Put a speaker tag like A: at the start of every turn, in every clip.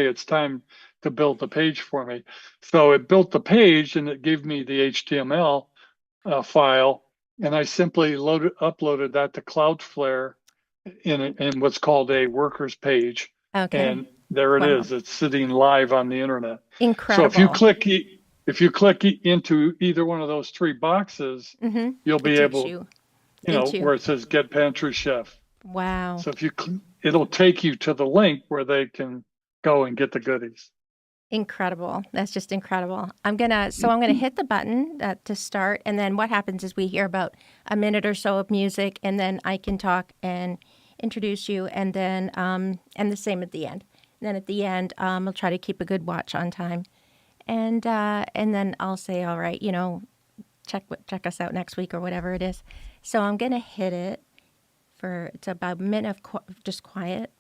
A: it's time to build the page for me. So it built the page and it gave me the HTML file, and I simply uploaded that to Cloudflare in what's called a workers page.
B: Okay.
A: And there it
B: Wow.
A: is. It's sitting live on the internet. So
B: Incredible.
A: if you click into either one of those three boxes, you'll
B: It
A: be
B: takes
A: able,
B: you into,
A: where it says Get Pantry Chef.
B: wow.
A: So it'll take you to the link where they can go and get the goodies.
B: Incredible. That's just incredible. I'm gonna hit the button to start, and then what happens is we hear about a minute or so of music, and then I can talk and introduce you, and the same at the end. And then at the end, I'll try to keep a good watch on time, and then I'll say, all right, check us out next week or whatever it is. So I'm gonna hit it for it's about a minute of just quiet.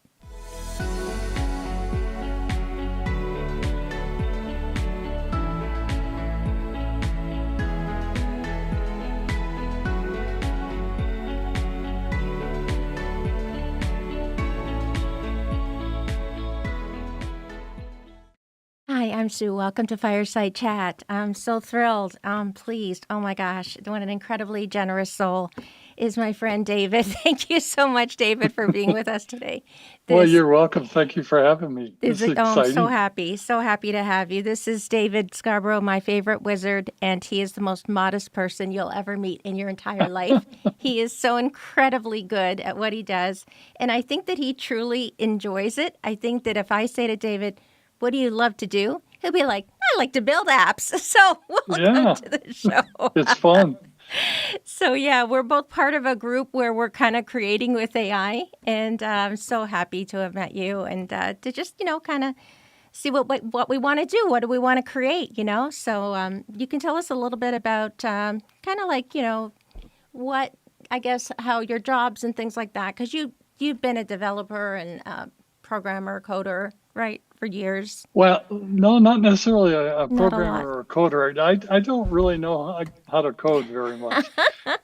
B: Hi, I'm Sue. Welcome to Fireside Chat. I'm so thrilled. I'm pleased. Oh my gosh, what an incredibly generous soul is my friend David. Thank you so much, David, for being with us today.
A: Well,
B: This
A: you're welcome. Thank you for having me. This is
B: I'm
A: exciting.
B: so happy to have you. This is David Scarborough, my favorite wizard, and he is the most modest person you'll ever meet in your entire life. He is so incredibly good at what he does, and I think that he truly enjoys it. I think that if I say to David, what do you love to do? He'll be like, I like to build apps. So, welcome
A: Yeah,
B: to the show.
A: it's fun.
B: So, yeah, we're both part of a group where we're kind of creating with AI. And I'm so happy to have met you and to just, kind of see what we want to do. What do we want to create, So, you can tell us a little bit about kind of like, what, I guess, how your jobs and things like that. Because you've been a developer and programmer, coder, right, for years.
A: Well, no, not necessarily a
B: Not a
A: programmer
B: lot.
A: or a coder. I don't really know how to code very much,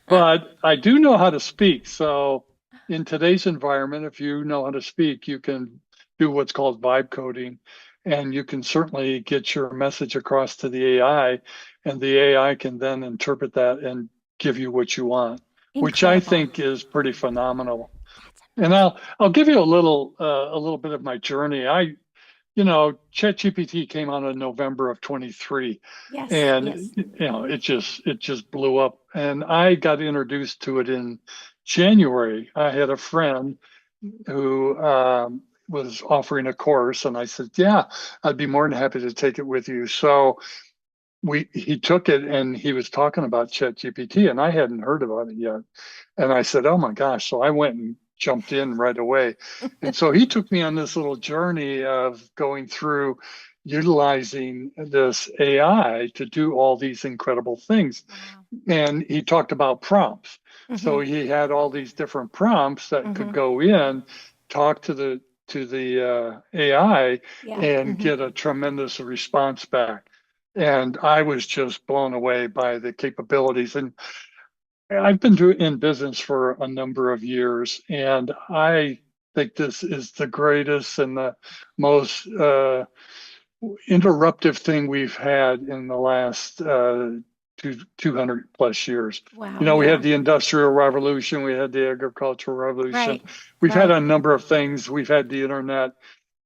A: but I do know how to speak. So in today's environment, if you know how to speak, you can do what's called vibe coding, and you can certainly get your message across to the AI, and the AI can then interpret that and give you what you want, which I
B: Incredible.
A: think is pretty phenomenal.
B: That's
A: And
B: amazing.
A: I'll give you a little bit of my journey. ChatGPT came out in November of 23,
B: Yes,
A: and
B: yes.
A: it just blew up. And I got introduced to it in January. I had a friend who was offering a course, and I said, "Yeah, I'd be more than happy to take it with you." So he took it, and he was talking about ChatGPT, and I hadn't heard about it yet. And I said, "Oh my gosh!" So I went and jumped in right away. And so he took me on this little journey of going through utilizing this AI to do all these incredible things.
B: Wow.
A: And he talked about prompts. So
B: Mm-hmm.
A: he had all these different prompts that could
B: Mm-hmm.
A: go in, talk to the AI,
B: Yeah.
A: and
B: Mm-hmm.
A: get a tremendous response back. And I was just blown away by the capabilities. And I've been in business for a number of years, and I think this is the greatest and the most interruptive thing we've had in the last 200 plus years.
B: Wow.
A: We had
B: Yeah.
A: the Industrial Revolution, we had the Agricultural Revolution,
B: Right.
A: we've had
B: Right.
A: a number of things, we've had the internet,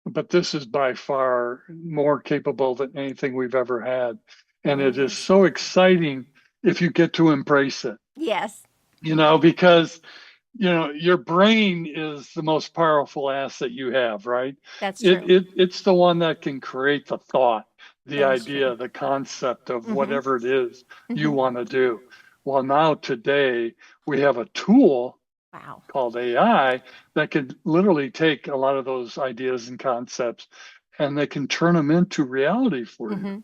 A: but this is by far more capable than anything we've ever had.
B: It
A: And it
B: really
A: is
B: is.
A: so exciting if you get to embrace it,
B: Yes.
A: because your brain is the most powerful asset you have, right?
B: That's
A: it,
B: true.
A: it it's the one that can create the thought, the
B: That is true.
A: idea, the concept of
B: Mm-hmm.
A: whatever it is you
B: Mm-hmm.
A: want to do. Well, now today we have a tool
B: Wow.
A: called AI that can literally take a lot of those ideas and concepts, and they can turn them into reality for you,
B: Mm-hmm.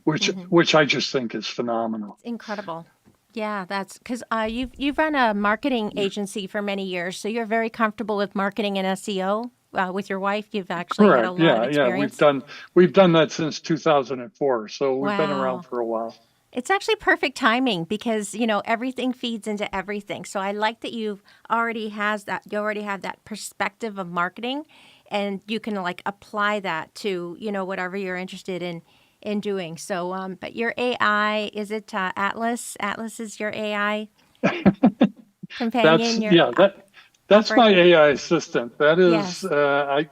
A: which
B: Mm-hmm.
A: which I just think is phenomenal.
B: It's incredible. Yeah, that's because you've run a marketing agency for many years, so you're very comfortable with marketing and SEO. With your wife, you've actually had a
A: Correct.
B: lot of
A: Yeah. We've
B: experience.
A: done that since 2004. So we've been around
B: Wow.
A: for a while.
B: It's actually perfect timing because, everything feeds into everything. So I like that you already have that perspective of marketing and you can like apply that to, whatever you're interested in doing. So, but your AI, is it Atlas? Atlas is your AI
A: That's
B: companion, your
A: yeah, that's my
B: operator?
A: AI assistant. That is
B: Yes.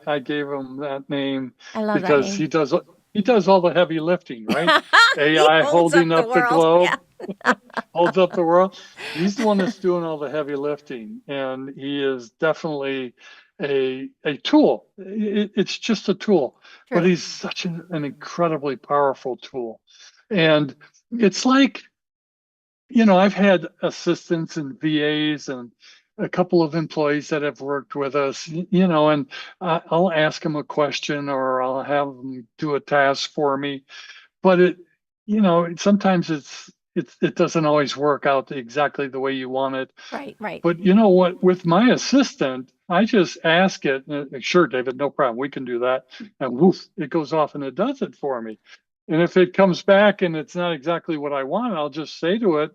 A: I gave him that name
B: I love that
A: because
B: name.
A: he does all the heavy lifting, right?
B: He
A: AI
B: holds
A: holding
B: up the
A: up the
B: world. Yeah.
A: globe, holds up the world. He's the one that's doing all the heavy lifting, and he is definitely a tool. It's just a tool, but
B: True.
A: he's such an incredibly powerful tool. And it's like, I've had assistants and VAs and a couple of employees that have worked with us, and I'll ask them a question or I'll have them do a task for me. But sometimes it doesn't always work out exactly the way you want it.
B: Right, right.
A: But you know what? With my assistant, I just ask it, sure, David, no problem. We can do that. And woof, it goes off and it does it for me. And if it comes back and it's not exactly what I want, I'll just say to it,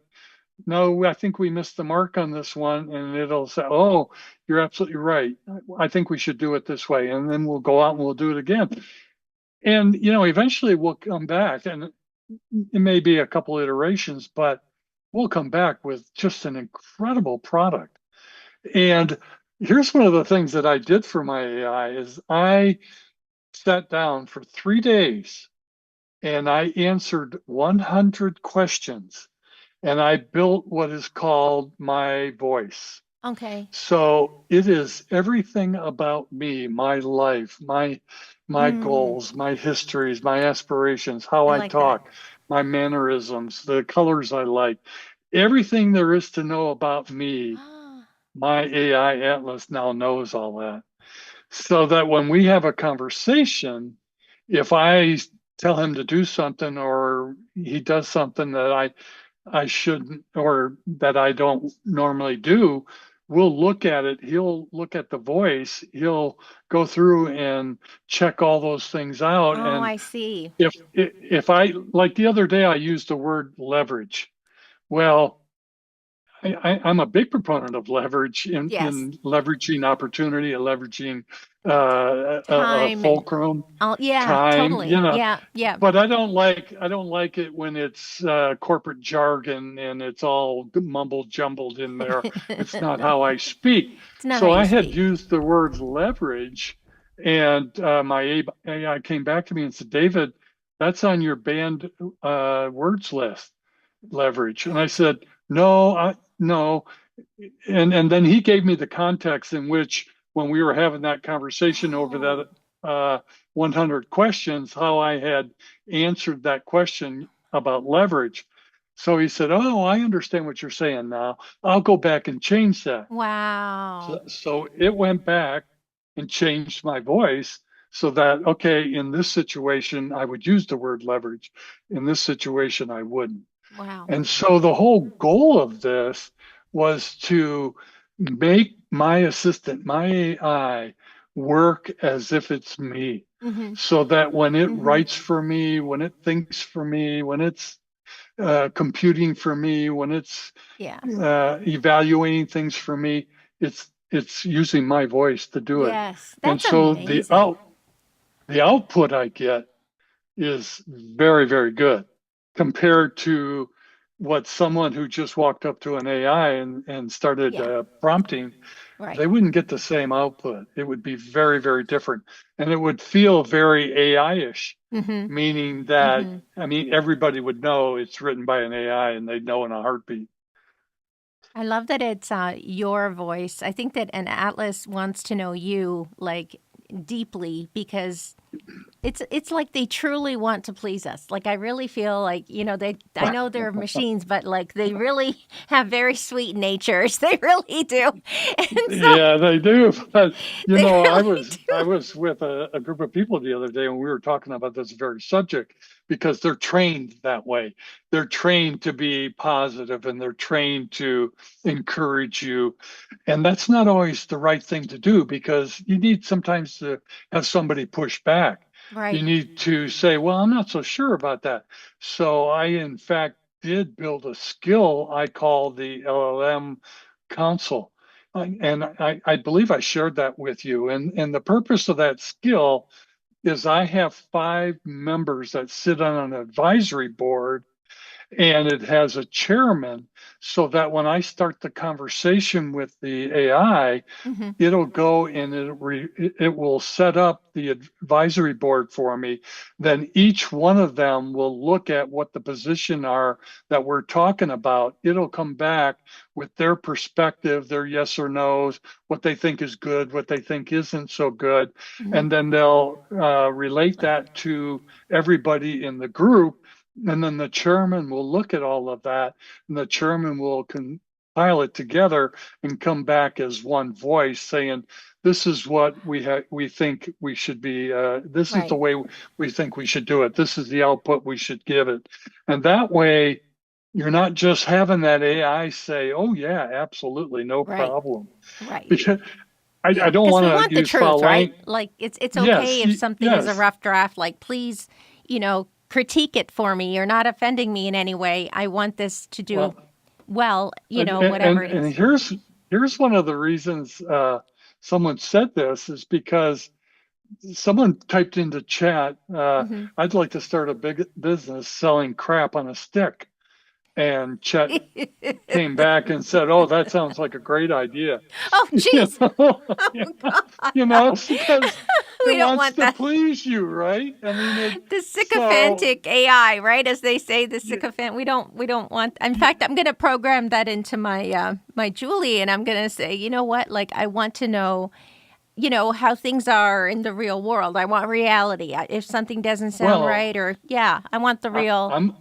A: no, I think we missed the mark on this one. And it'll say, oh, you're absolutely right. I think we should do it this way. And then we'll go out and we'll do it again. And, eventually we'll come back and it may be a couple iterations, but we'll come back with just an incredible product. And here's one of the things that I did for my AI is I sat down for 3 days and I answered 100 questions and I built what is called my voice.
B: Okay.
A: So it is everything about me, my life, my
B: Mm,
A: goals, my histories, my aspirations, how
B: I
A: I
B: like that.
A: talk, my mannerisms, the colors I like, everything there is to know about me. My AI Atlas now knows all that. So that when we have a conversation, if I tell him to do something or he does something that I shouldn't or that I don't normally do, we'll look at it. He'll look at the voice. He'll go through and check all those things out.
B: Oh,
A: And
B: I see.
A: if I like the other day, I used the word leverage. Well, I'm a big proponent of leverage
B: Yes.
A: in leveraging opportunity and leveraging a
B: Time and
A: fulcrum
B: all. Yeah,
A: time,
B: totally. Yeah, yeah.
A: but I don't like it when it's corporate jargon and it's all mumbled jumbled in there. It's not how I speak.
B: It's not how
A: So
B: you
A: I had
B: speak.
A: used the word leverage, and my AI came back to me and said, David, that's on your banned words list, leverage. And I
B: What?
A: said, no. And then he gave me the context in which when we were having that conversation over
B: Oh,
A: that 100 questions, how I had answered that question about leverage. So he said, oh, I understand what you're saying now. I'll go back and change that.
B: wow.
A: So it went back and changed my voice so that, okay, in this situation, I would use the word leverage. In this situation, I wouldn't.
B: Wow.
A: And so the whole goal of this was to make my assistant, my AI, work as if it's me.
B: Mm-hmm.
A: So that when it
B: Mm-hmm.
A: writes for me, when it thinks for me, when it's computing for me, when it's
B: Yeah.
A: evaluating things for me, it's using my voice to do it.
B: Yes.
A: And
B: That's
A: so
B: amazing.
A: the output I get is very, very good compared to what someone who just walked up to an AI and started
B: Yeah.
A: prompting,
B: Right.
A: they wouldn't get the same output. It would be very, very different. And it would feel very AI-ish,
B: Mm-hmm.
A: meaning that,
B: Mm-hmm.
A: I mean, everybody would know it's written by an AI and they'd know in a heartbeat.
B: I love that it's your voice. I think that an atlas wants to know you like deeply because it's like they truly want to please us. Like I really feel like, they I know they're machines, but like they really have very sweet natures. They really do. And so
A: Yeah, they do. But
B: they really
A: I
B: do.
A: was with a group of people the other day and we were talking about this very subject because they're trained that way. They're trained to be positive and they're trained to encourage you. And that's not always the right thing to do because you need sometimes to have somebody push back. You
B: Right.
A: need to say, well, I'm not so sure about that. So I, in fact, did build a skill I call the LLM council. I believe I shared that with you. And the purpose of that skill is I have 5 members that sit on an advisory board, and it has a chairman, so that when I start the conversation with the AI,
B: Hmm.
A: it'll go and it will set up the advisory board for me. Then each one of them will look at what the position are that we're talking about. It'll come back with their perspective, their yes or no's, what they think is good, what they think isn't so good.
B: Hmm.
A: And then they'll relate that to everybody in the group. And then the chairman will look at all of that, and the chairman will compile it together and come back as one voice saying, this is what we think we should be, this is the
B: Right.
A: way we think we should do it, this is the output we should give it. And that way you're not just having that AI say, oh yeah, absolutely, no
B: Right.
A: problem.
B: Right.
A: Because I
B: Yeah,
A: don't
B: because we
A: want to
B: want the
A: use
B: truth,
A: foul
B: right?
A: language.
B: Like it's okay
A: Yes,
B: if something is a
A: yes.
B: rough draft. Like please, critique it for me. You're not offending me in any way. I want this to do
A: Well,
B: well.
A: and
B: Whatever
A: and,
B: it
A: and
B: is.
A: here's one of the reasons someone said this is because someone typed into chat,
B: Hmm.
A: I'd like to start a big business selling crap on a stick. And Chet came back and said, "Oh, that sounds like a great idea."
B: Oh,
A: You
B: geez.
A: know,
B: Oh,
A: yeah,
B: God.
A: because it
B: We don't
A: wants
B: want
A: to
B: that.
A: please you, right? I mean, it.
B: The
A: So,
B: sycophantic AI, right? As they say, the
A: yeah,
B: sycophant. We don't want. In
A: yeah,
B: fact, I'm going to program that into my Julie, and I'm going to say, you know what? Like, I want to know, how things are in the real world. I want reality. If something doesn't sound
A: well,
B: right, or yeah, I want the
A: I,
B: real.
A: I'm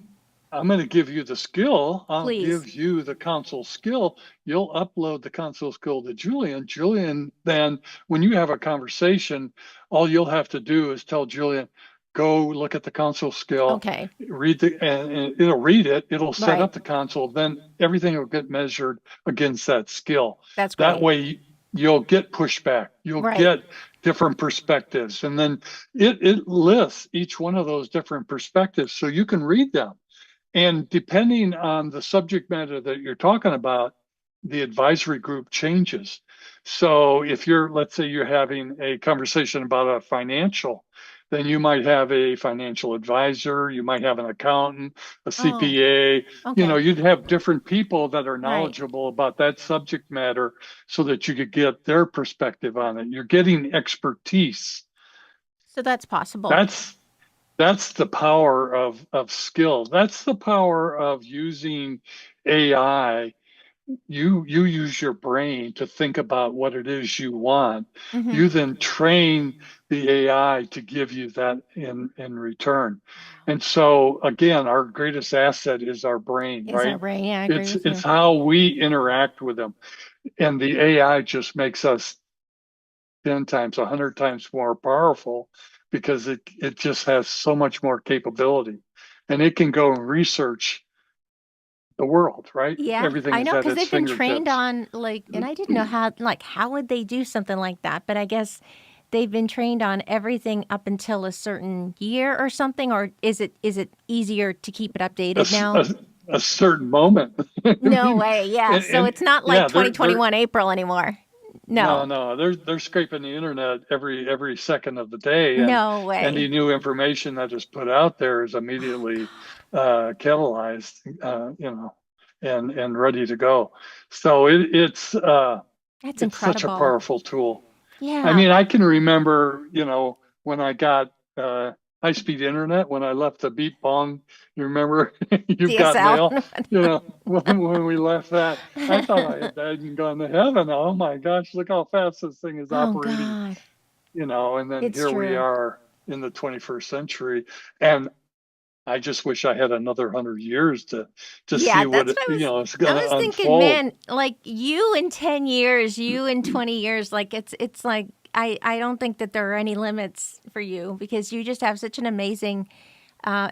A: I'm going to give you the skill. I'll
B: Please.
A: give you the console skill. You'll upload the console skill to Julian. Julian, then when you have a conversation, all you'll have to do is tell Julian, go look at the console skill,
B: Okay.
A: read and it'll read it. It'll set
B: Right.
A: up the console. Then everything will get measured against that skill.
B: That's
A: That
B: great.
A: way you'll get pushback. You'll
B: Right.
A: get different perspectives. And then it lists each one of those different perspectives so you can read them. And depending on the subject matter that you're talking about, the advisory group changes. So if let's say you're having a conversation about a financial, then you might have a financial advisor, you might have an accountant, a
B: Oh.
A: CPA,
B: Okay.
A: you'd have different people that are
B: Right.
A: knowledgeable about that subject matter so that you could get their perspective on it. You're getting expertise.
B: So that's possible.
A: That's that's the power of skill. That's the power of using AI. You use your brain to think about what it is you want.
B: Hmm.
A: You then train the AI to give you that in return.
B: Wow.
A: And so again, our greatest asset is our brain,
B: Is our
A: right?
B: brain? Yeah, I agree
A: It's
B: with
A: it's
B: you.
A: how we interact with them. And the AI just makes us 10 times, 100 times more powerful because it just has so much more capability. And it can go and research the world, right?
B: Yeah,
A: Everything
B: I
A: is
B: know
A: at
B: because
A: its
B: they've been trained
A: fingertips.
B: on like, and I didn't know how would they do something like that? But I guess they've been trained on everything up until a certain year or something, or is it easier to keep it
A: A,
B: updated now?
A: a certain moment. I
B: No
A: mean,
B: way. Yeah, so
A: and
B: it's not like
A: yeah, they're
B: 2021 April anymore.
A: no,
B: No,
A: no, they're scraping the internet every second of the day, and
B: no way.
A: any new information that is put out there is immediately catalyzed, and ready to go. So
B: That's
A: it's such a
B: incredible.
A: powerful tool. I
B: Yeah.
A: mean, I can remember, when I got high-speed internet, when I left the beep bong, you remember, you've got
B: DSL.
A: mail, when we left that, I thought I had died and gone to heaven. Oh my gosh, look how fast this thing is
B: Oh
A: operating,
B: God,
A: and then
B: it's
A: here we
B: true.
A: are in the 21st century. And I just wish I had another 100 years to
B: Yeah,
A: see what
B: that's what I was.
A: it's
B: I
A: going
B: was
A: to
B: thinking,
A: unfold.
B: man, like you in 10 years, you in 20 years, like it's like I don't think that there are any limits for you because you just have such an amazing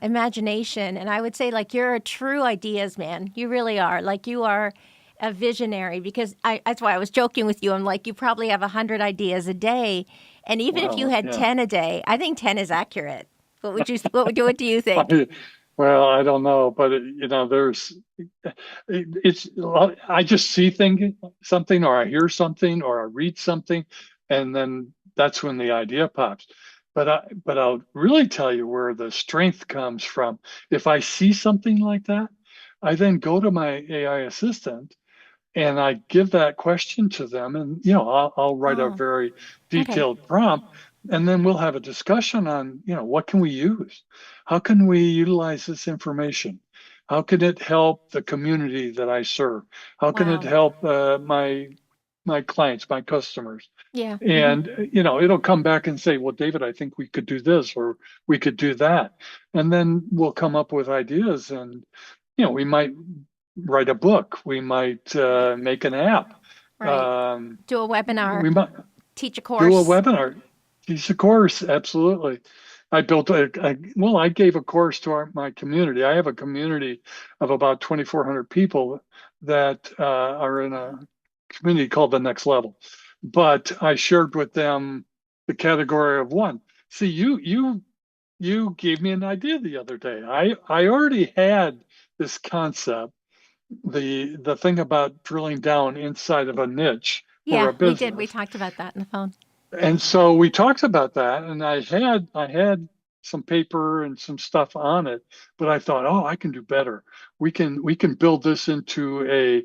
B: imagination, and I would say like you're a true ideas man. You really are. Like you are a visionary because that's why I was joking with you. I'm like you probably have 100 ideas a day, and even if you
A: Well,
B: had
A: yeah.
B: 10 a day, I think 10 is accurate. What do you think?
A: Well, I don't know, but it's I just see something, or I hear something, or I read something, and then that's when the idea pops. But I'll really tell you where the strength comes from. If I see something like that, I then go to my AI assistant and I give that question to them, and I'll write a
B: Oh,
A: very
B: okay.
A: detailed prompt, and then we'll have a discussion on, what can we use? How can we utilize this information? How can it help the community that I serve? How can it
B: Wow.
A: help my clients, my customers?
B: Yeah.
A: And it'll come back and say, well, David, I think we could do this or we could do that. And then we'll come up with ideas, and we might write a book. We might make an app.
B: Right.
A: Um,
B: Do a webinar,
A: we might
B: teach a
A: do a
B: course.
A: webinar. Teach a course. Absolutely. I gave a course to my community. I have a community of about 2,400 people that are in a community called the Next Level. But I shared with them the category of one. See, you gave me an idea the other day. I already had this concept, the thing about drilling down inside of a niche for
B: Yeah,
A: a
B: we did. We
A: business.
B: talked about that in the phone.
A: And so we talked about that, and I had some paper and some stuff on it, but I thought, oh, I can do better. We can build this into a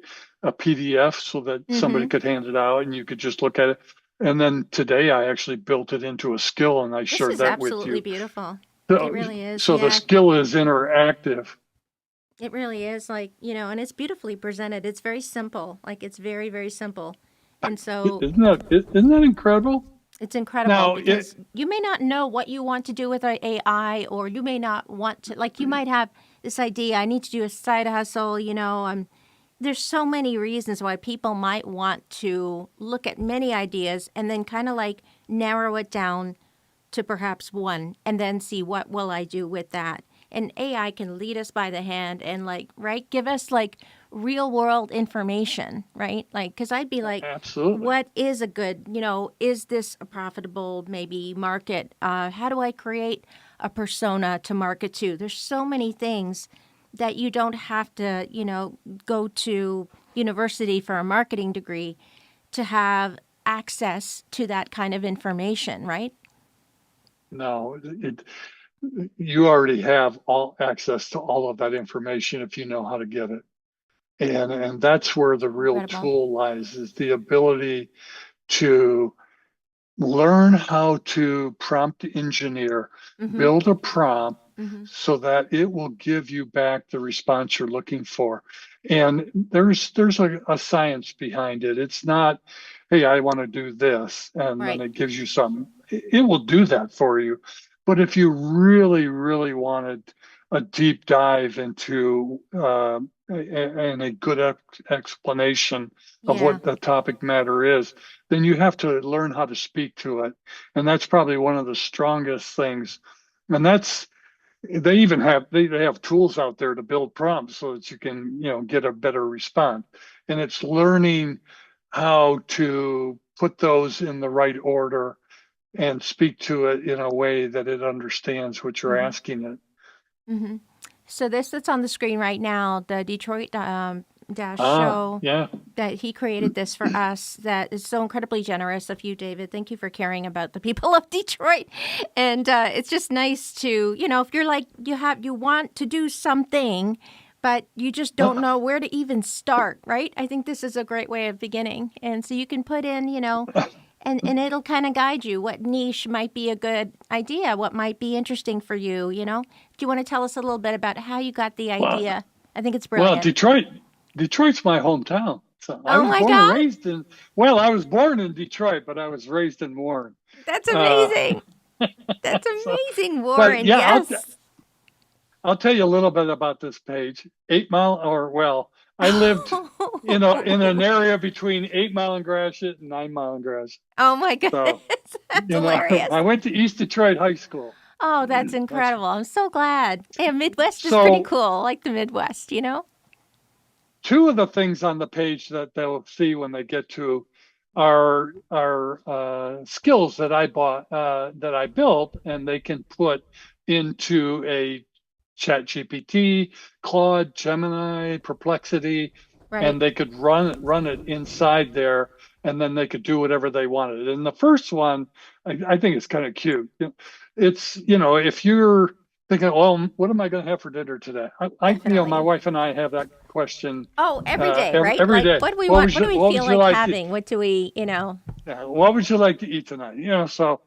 A: PDF so that somebody
B: Mm-hmm.
A: could hand it out and you could just look at it. And then today I actually built it into a skill, and I
B: This
A: shared
B: is
A: that with
B: absolutely
A: you.
B: beautiful. It
A: So,
B: really is.
A: so the
B: Yeah,
A: skill is interactive.
B: it really is. Like, and it's beautifully presented. It's very simple. Like, it's very, very simple. And so
A: Isn't that incredible?
B: it's incredible
A: Now,
B: because you may not know what you want to do with our AI, or you may not want to, like, you might have this idea, I need to do a side hustle, there's so many reasons why people might want to look at many ideas and then kind of like narrow it down to perhaps one and then see what will I do with that. And AI can lead us by the hand and like, right, give us like real world information, right? Like cuz I'd be like
A: absolutely.
B: what is a good, is this a profitable maybe market? How do I create a persona to market to? There's so many things that you don't have to, go to university for a marketing degree to have access to that kind of information, right?
A: No, you already have all access to all of that information if you know how to get it. And that's where the real
B: Incredible.
A: tool lies, is the ability to learn how to prompt engineer,
B: Mm-hmm.
A: build a prompt
B: Mm-hmm.
A: so that it will give you back the response you're looking for. And there's a science behind it. It's not, hey, I want to do this, and then
B: Right.
A: it gives you something. It will do that for you. But if you really, really wanted a deep dive into and a good explanation of
B: Yeah.
A: what the topic matter is, then you have to learn how to speak to it. And that's probably one of the strongest things. And they have tools out there to build prompts so that you can, get a better response. And it's learning how to put those in the right order and speak to it in a way that it understands what you're
B: Mm-hmm.
A: asking it.
B: Mm-hmm. So this that's on the screen right now, the Detroit Dash
A: Ah,
B: show
A: yeah.
B: that he created this for us. That is so incredibly generous of you, David. Thank you for caring about the people of Detroit. And it's just nice to, if you're like you want to do something, but you just don't know where to even start, right? I think this is a great way of beginning. And so you can put in, and it'll kind of guide you what niche might be a good idea, what might be interesting for you. Do you want to tell us a little bit about how you got the
A: Well,
B: idea? I think it's
A: well,
B: brilliant.
A: Detroit's my hometown. So I
B: Oh
A: was
B: my
A: born and
B: God,
A: raised well, I was born in Detroit, but I was raised in Warren.
B: that's
A: Uh,
B: amazing. That's
A: so,
B: amazing,
A: but
B: Warren.
A: yeah,
B: Yes.
A: I'll tell you a little bit about this page. 8 Mile, or well, I lived in an area between 8 Mile and Gratiot and 9 Mile and Gratiot.
B: Oh my goodness,
A: So,
B: that's hilarious.
A: I went to East Detroit High School.
B: Oh, that's
A: That's
B: incredible. I'm so glad. Yeah, Midwest is pretty
A: so
B: cool. I like the Midwest.
A: two of the things on the page that they'll see when they get to are skills that I built, and they can put into a ChatGPT, Claude, Gemini, Perplexity,
B: Right.
A: and they could run it inside there, and then they could do whatever they wanted. And the first one, I think it's kind of cute. It's, if you're thinking, well, what am I going to have for dinner today? My
B: Definitely.
A: wife and I have that question
B: Oh, every day, right?
A: every
B: Like,
A: day.
B: what do we
A: What
B: want?
A: would
B: What do
A: you
B: we
A: What
B: feel
A: would you
B: like
A: like to
B: having? What do we?
A: What would you like to eat tonight? So,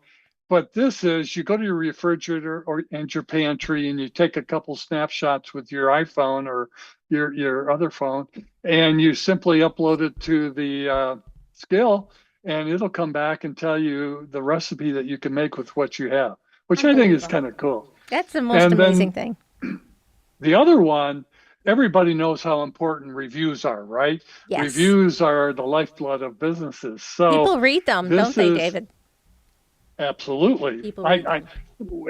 A: but this is, you go to your refrigerator and your pantry, and you take a couple snapshots with your iPhone or your other phone, and you simply upload it to the skill, and it'll come back and tell you the recipe that you can make with what you have, which I think is
B: Unbelievable.
A: kind of cool.
B: That's the most
A: And
B: amazing
A: then
B: thing.
A: the other one, everybody knows how important reviews are, right?
B: Yes.
A: Reviews are the lifeblood of businesses. So
B: People read them, don't
A: this
B: they,
A: is
B: David?
A: absolutely.
B: People read them.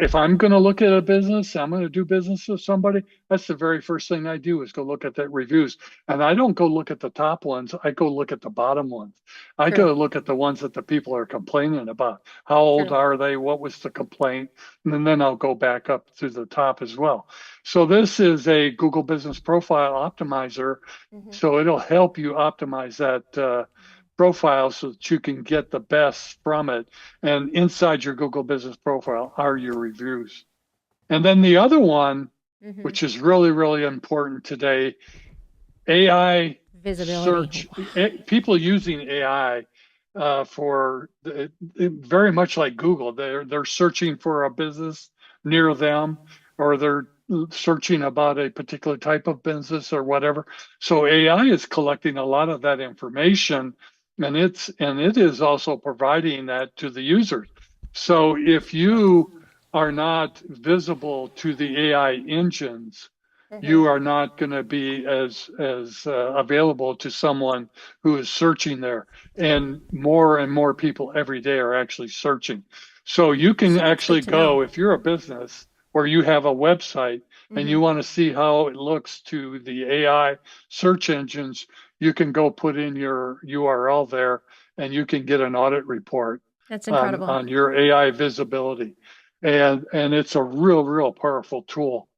A: If I'm going to look at a business, I'm going to do business with somebody. That's the very first thing I do is go look at that reviews. And I don't go look at the top ones. I go look at the bottom ones. I
B: True.
A: go look at the ones that the people are complaining about. How old
B: True.
A: are they? What was the complaint? And then I'll go back up to the top as well. So this is a Google Business Profile Optimizer.
B: Hmm.
A: So it'll help you optimize that profile so that you can get the best from it. And inside your Google Business Profile are your reviews. And then the other one,
B: Hmm.
A: which is really, really important today, AI
B: Visibility.
A: search, people using AI for very much like Google. They're searching for a business near them, or they're searching about a particular type of business or whatever. So AI is collecting a lot of that information, and it is also providing that to the users. So if you are not visible to the AI engines,
B: Hmm.
A: you are not going to be as available to someone who is searching there. And more people every day are actually searching. So you can
B: So that's good
A: actually
B: to know.
A: go, if you're a business or you have a website and
B: Hmm.
A: you want to see how it looks to the AI search engines, you can go put in your URL there, and you can get an audit report
B: That's
A: on
B: incredible.
A: on your AI visibility. And it's a real powerful tool.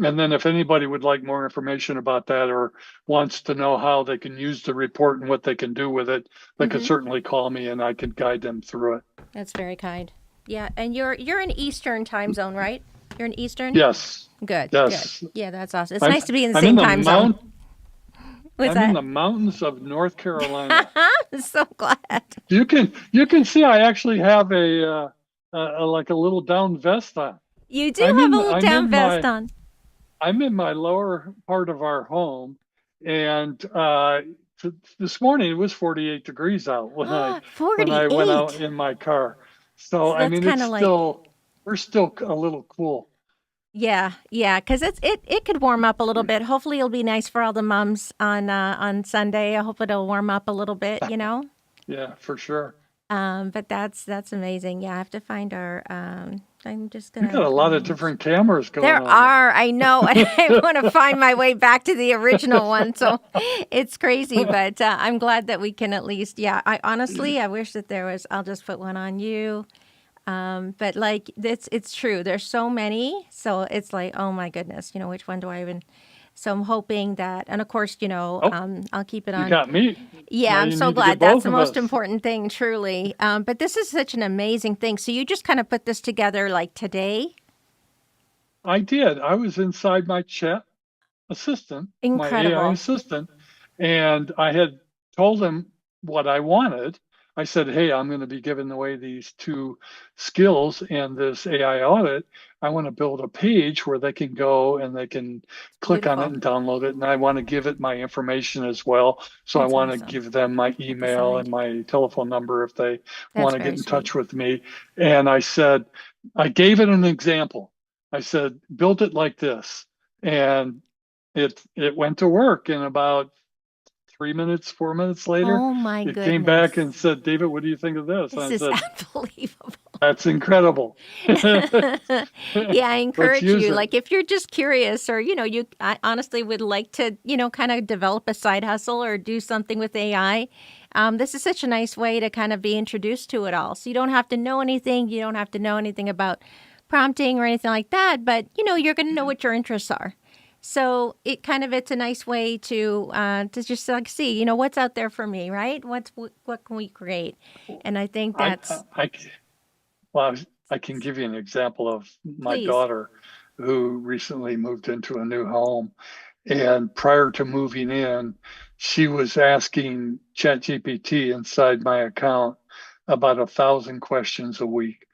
A: And then if anybody would like more information about that, or wants to know how they can use the report and what they can do with it, they could
B: Hmm.
A: certainly call me and I could guide them through it.
B: That's very kind. Yeah, and you're in Eastern time zone, right? You're in Eastern?
A: Yes.
B: Good, good.
A: Yes.
B: Yeah, that's awesome. It's
A: I'm
B: nice to be in the
A: I'm in
B: same
A: the
B: time zone.
A: mount
B: What's
A: I'm in
B: that?
A: the mountains of North Carolina.
B: I'm so glad.
A: You can see I actually have like a little down vest on.
B: You do
A: I'm
B: have a
A: in
B: little
A: I'm
B: down
A: in
B: vest
A: my
B: on.
A: I'm in my lower part of our home, and this morning it was 48 degrees out when I went out
B: 48.
A: in my car. So
B: So
A: I
B: that's
A: mean,
B: kind of like,
A: we're still a little cool.
B: yeah, yeah, because it could warm up a little bit. Hopefully, it'll be nice for all the moms on Sunday. I hope it'll warm up a little bit.
A: Yeah, for sure.
B: But that's amazing. Yeah, I have to find our. I'm just
A: You got
B: gonna.
A: a lot of different cameras going
B: There
A: on there.
B: are, I know, and I want to find my way back to the original one. So it's crazy, but I'm glad that we can at least. Yeah, I honestly, I wish that there was. I'll just put one on you. But like it's true. There's so many, so it's like, oh my goodness, which one do I even? So I'm hoping that, and of course,
A: Oh,
B: I'll keep it
A: you
B: on.
A: got me.
B: Yeah,
A: Now
B: I'm
A: you
B: so
A: need to get
B: glad. That's
A: both
B: the
A: of
B: most
A: us.
B: important thing, truly. But this is such an amazing thing. So you just kind of put this together like today.
A: I did. I was inside my chat assistant, my AI
B: Incredible.
A: assistant, and I had told him what I wanted. I said, "Hey, I'm going to be giving away these two skills and this AI audit. I want to build a page where they can go and they can
B: It's
A: click on it
B: beautiful.
A: and download it. And I want to give it my information as well. So I
B: That's
A: want to
B: awesome.
A: give them my
B: Get the
A: email and
B: signed.
A: my telephone number if they
B: That's
A: want to
B: very
A: get in
B: sweet.
A: touch with me." And I gave it an example. I said, build it like this. And it went to work, and about 3 minutes, 4 minutes later,
B: Oh my
A: it came back
B: goodness.
A: and said, "David, what do you think of this?" And
B: This
A: I
B: is
A: said,
B: unbelievable.
A: "That's incredible.
B: Yeah, I
A: Let's
B: encourage
A: use
B: you.
A: it."
B: Like, if you're just curious, or I honestly would like to, kind of develop a side hustle or do something with AI. This is such a nice way to kind of be introduced to it all. So you don't have to know anything. You don't have to know anything about prompting or anything like that, but you're going to know what your interests are. So it's a nice way to just like see, what's out there for me, right? What can we create? And I think
A: I,
B: that's
A: I, well, I can give you an example of my
B: please.
A: daughter who recently moved into a new home. And prior to moving in, she was asking ChatGPT inside my account about 1,000 questions a week.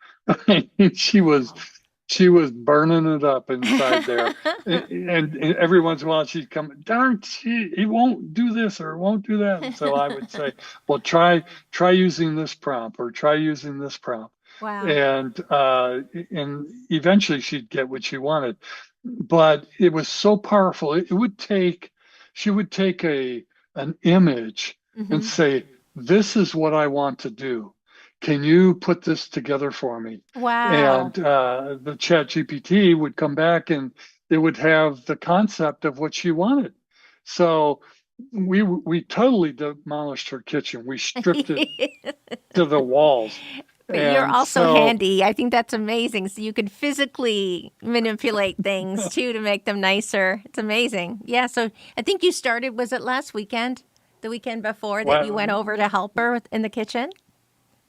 A: She was
B: Wow.
A: she was burning it up inside there. And every once in a while she'd come, darn, he won't do this or won't do that. And so I would say, well, try using this prompt or try using this prompt.
B: Wow.
A: And eventually she'd get what she wanted. But it was so powerful. It would take she would take an image and
B: Hmm.
A: say, this is what I want to do. Can you put this together for me?
B: Wow.
A: And the chat GPT would come back and it would have the concept of what she wanted. So we totally demolished her kitchen. We stripped it to the walls.
B: But you're
A: And
B: also
A: so
B: handy. I think that's amazing. So you can physically manipulate things too to make them nicer. It's amazing. Yeah. So I think you started, was it last weekend? The weekend before that you went
A: well,
B: over to help her in the kitchen?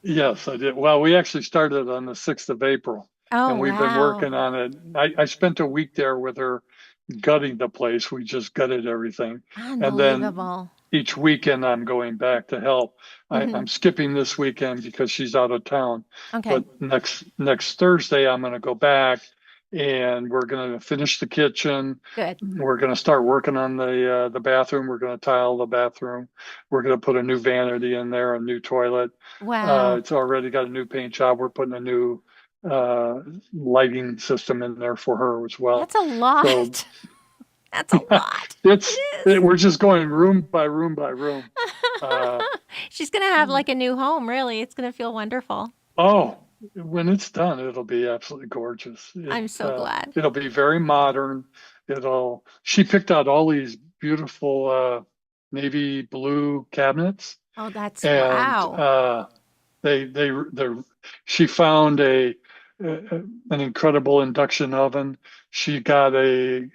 A: yes, I did. Well, we actually started on the 6th of April
B: Oh,
A: and we've been
B: wow.
A: working on it. I spent a week there with her gutting the place. We just gutted everything. And then
B: Unbelievable.
A: each weekend I'm going back to help.
B: Hmm.
A: I'm skipping this weekend because she's out of town.
B: Okay.
A: But next Thursday I'm going to go back and we're going to finish the kitchen.
B: Good.
A: We're going to start working on the bathroom. We're going to tile the bathroom. We're going to put a new vanity in there, a new toilet.
B: Wow.
A: It's already got a new paint job. We're putting a new uh, lighting system in there for her as well.
B: That's a
A: So
B: lot. That's a lot. It is.
A: we're just going room by room by room. Uh,
B: She's going to have like a new home, really. It's going to feel wonderful.
A: oh, when it's done, it'll be absolutely gorgeous.
B: I'm so glad.
A: It'll be very modern. She picked out all these beautiful navy blue cabinets,
B: Oh, that's
A: and
B: wow.
A: they she found an incredible induction oven. She got a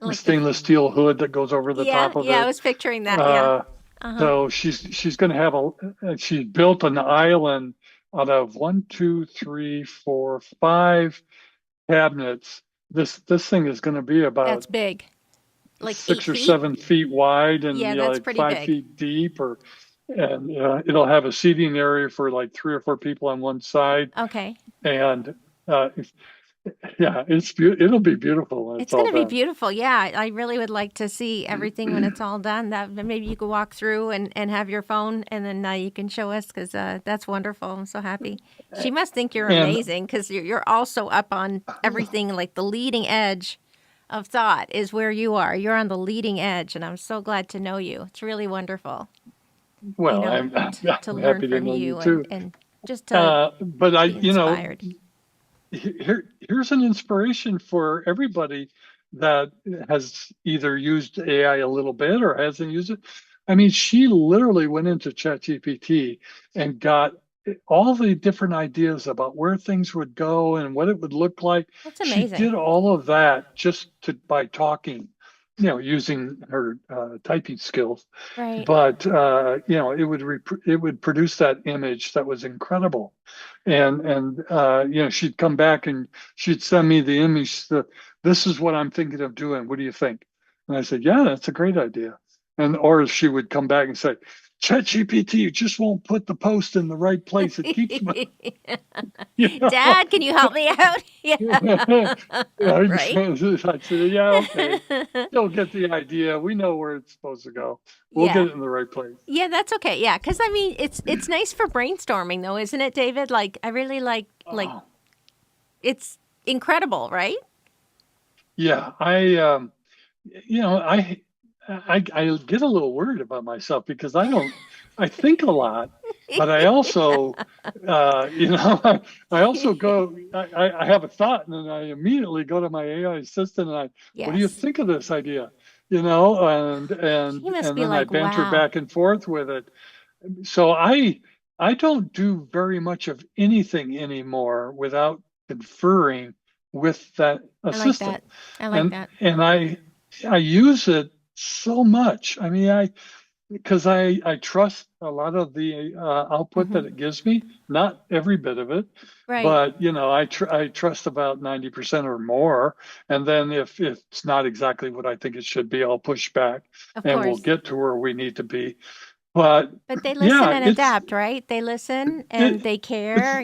B: Like the
A: stainless steel hood that goes over the
B: yeah,
A: top of
B: yeah, I
A: it.
B: was picturing that. Yeah.
A: Uh,
B: Uh-huh.
A: so she's going to have she built an island out of one, two, three, four, five cabinets. This thing is going to be
B: That's
A: about
B: big. Like eight
A: 6 or 7
B: feet?
A: feet wide and
B: Yeah, that's
A: like
B: pretty
A: five
B: big.
A: feet deep, or and it'll have a seating area for like 3 or 4 people on one side,
B: Okay.
A: and uh, yeah, it'll be beautiful when it's
B: It's
A: all
B: going to be
A: done.
B: beautiful. Yeah, I really would like to see everything when it's all done. That maybe you could walk through and have your phone, and then you can show us because that's wonderful. I'm so happy. She must think you're
A: And
B: amazing because you're also up on everything. Like the leading edge of thought is where you are. You're on the leading edge, and I'm so glad to know you. It's really wonderful,
A: well,
B: to
A: I'm
B: learn
A: happy to
B: from
A: know you
B: you
A: too.
B: and just to
A: But
B: be inspired.
A: here's an inspiration for everybody that has either used AI a little bit or hasn't used it. I mean, she literally went into ChatGPT and got all the different ideas about where things would go and what it would look like.
B: That's
A: She
B: amazing.
A: did all of that just by talking, using her typing skills.
B: Right.
A: But it would produce that image that was incredible. And she'd come back and she'd send me the image. This is what I'm thinking of doing. What do you think? And I said, yeah, that's a great idea. And or she would come back and say, ChatGPT just won't put the post in the right place. It keeps my, you know.
B: Dad, can you help me out? Yeah. Right?
A: I said, yeah, okay. You'll get the idea. We know where it's supposed to go. We'll
B: Yeah.
A: get it in the right place.
B: Yeah, that's okay. Yeah, because I mean, it's nice for brainstorming, though, isn't it, David? Like, I really like
A: Oh,
B: it's incredible, right?
A: yeah. You know, I get a little worried about myself because I think a lot, but I also, I also I have a thought and then I immediately go to my AI assistant and what do you
B: Yes.
A: think of this idea? You know, and
B: She
A: and
B: must
A: and
B: be
A: then I
B: like,
A: banter
B: wow.
A: back and forth with it. So I don't do very much of anything anymore without conferring with that
B: I like
A: assistant.
B: that. I like
A: And
B: that.
A: and I use it so much. I mean, because I trust a lot of the output
B: Hmm.
A: that it gives me, not every bit of it,
B: Right.
A: but I trust about 90% or more. And then if it's not exactly what I think it should be, I'll push back
B: Of
A: and we'll
B: course.
A: get to where we need to be. But
B: But they listen
A: yeah,
B: and adapt, right? They listen and
A: it
B: they
A: it's
B: care,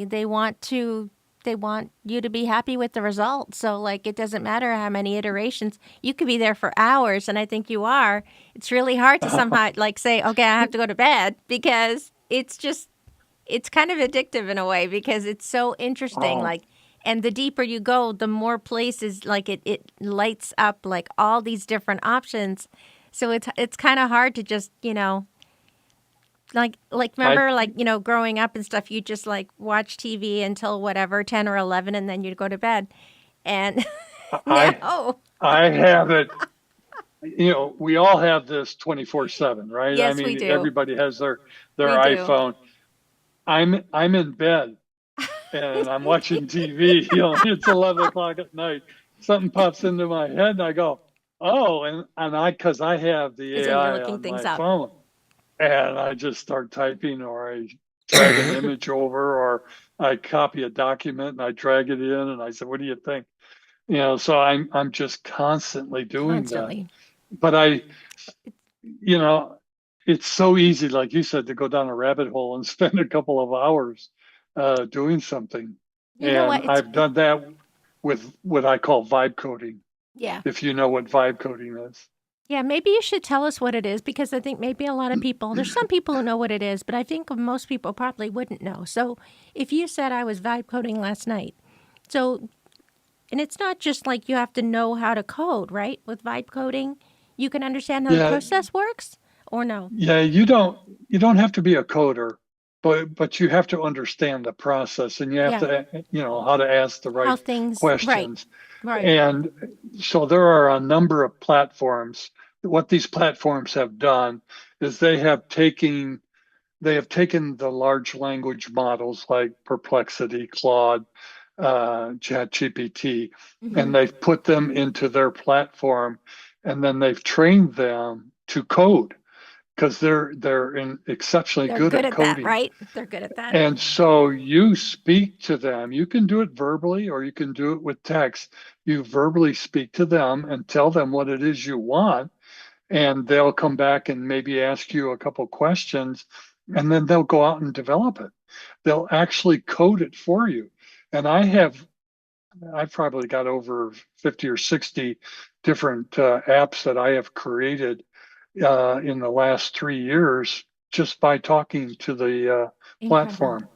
B: they want to they want you to be happy with the result. So like it doesn't matter how many iterations. You could be there for hours and I think you are. It's really hard to somehow like say, "Okay, I have to go to bed," because it's kind of addictive in a way because it's so interesting
A: oh
B: like and the deeper you go, the more places like it lights up like all these different options. So it's kind of hard to just, like
A: I
B: remember like growing up and stuff you just like watch TV until whatever 10 or 11 and then you'd go to bed and
A: I
B: now
A: I have it. We all have this 24/7, right? I
B: yes we
A: mean,
B: do,
A: everybody has their
B: we do.
A: iPhone. I'm in bed and I'm watching TV. It's 11 o'clock at night. Something pops into my head, and I go, "Oh!" Because I have the
B: Is and you're
A: AI
B: looking
A: on
B: things
A: my
B: up.
A: phone, and I just start typing, or I drag an image over, or I copy a document and I drag it in, and I say, "What do you think?" So I'm just constantly doing that.
B: Constantly.
A: But you know, it's so easy, like you said, to go down a rabbit hole and spend a couple of hours doing something.
B: You know
A: And
B: what, it's
A: I've done that with what I call vibe coding,
B: yeah.
A: if you know what vibe coding is.
B: Yeah, maybe you should tell us what it is because I think maybe a lot of people, there's some people who know what it is, but I think most people probably wouldn't know. So if you said I was vibe coding last night, so, and it's not just like you have to know how to code, right? With vibe coding, you can understand how the
A: Yeah,
B: process works or no?
A: yeah, you don't have to be a coder, but you have to understand the process and you have
B: Yeah.
A: to how to ask the
B: How
A: right
B: things, right,
A: questions.
B: right.
A: And so there are a number of platforms. What these platforms have done is they have taken the large language models like Perplexity, Claude, ChatGPT,
B: Hmm.
A: and they've put them into their platform, and then they've trained them to code because they're exceptionally
B: They're
A: good
B: good
A: at
B: at that,
A: coding.
B: right? They're good at that.
A: And so you speak to them. You can do it verbally or you can do it with text. You verbally speak to them and tell them what it is you want, and they'll come back and maybe ask you a couple questions, and then they'll go out and develop it. They'll actually code it for you. And I've probably got over 50 or 60 different apps that I have created in the last 3 years just by talking to the
B: Incredible.
A: platform.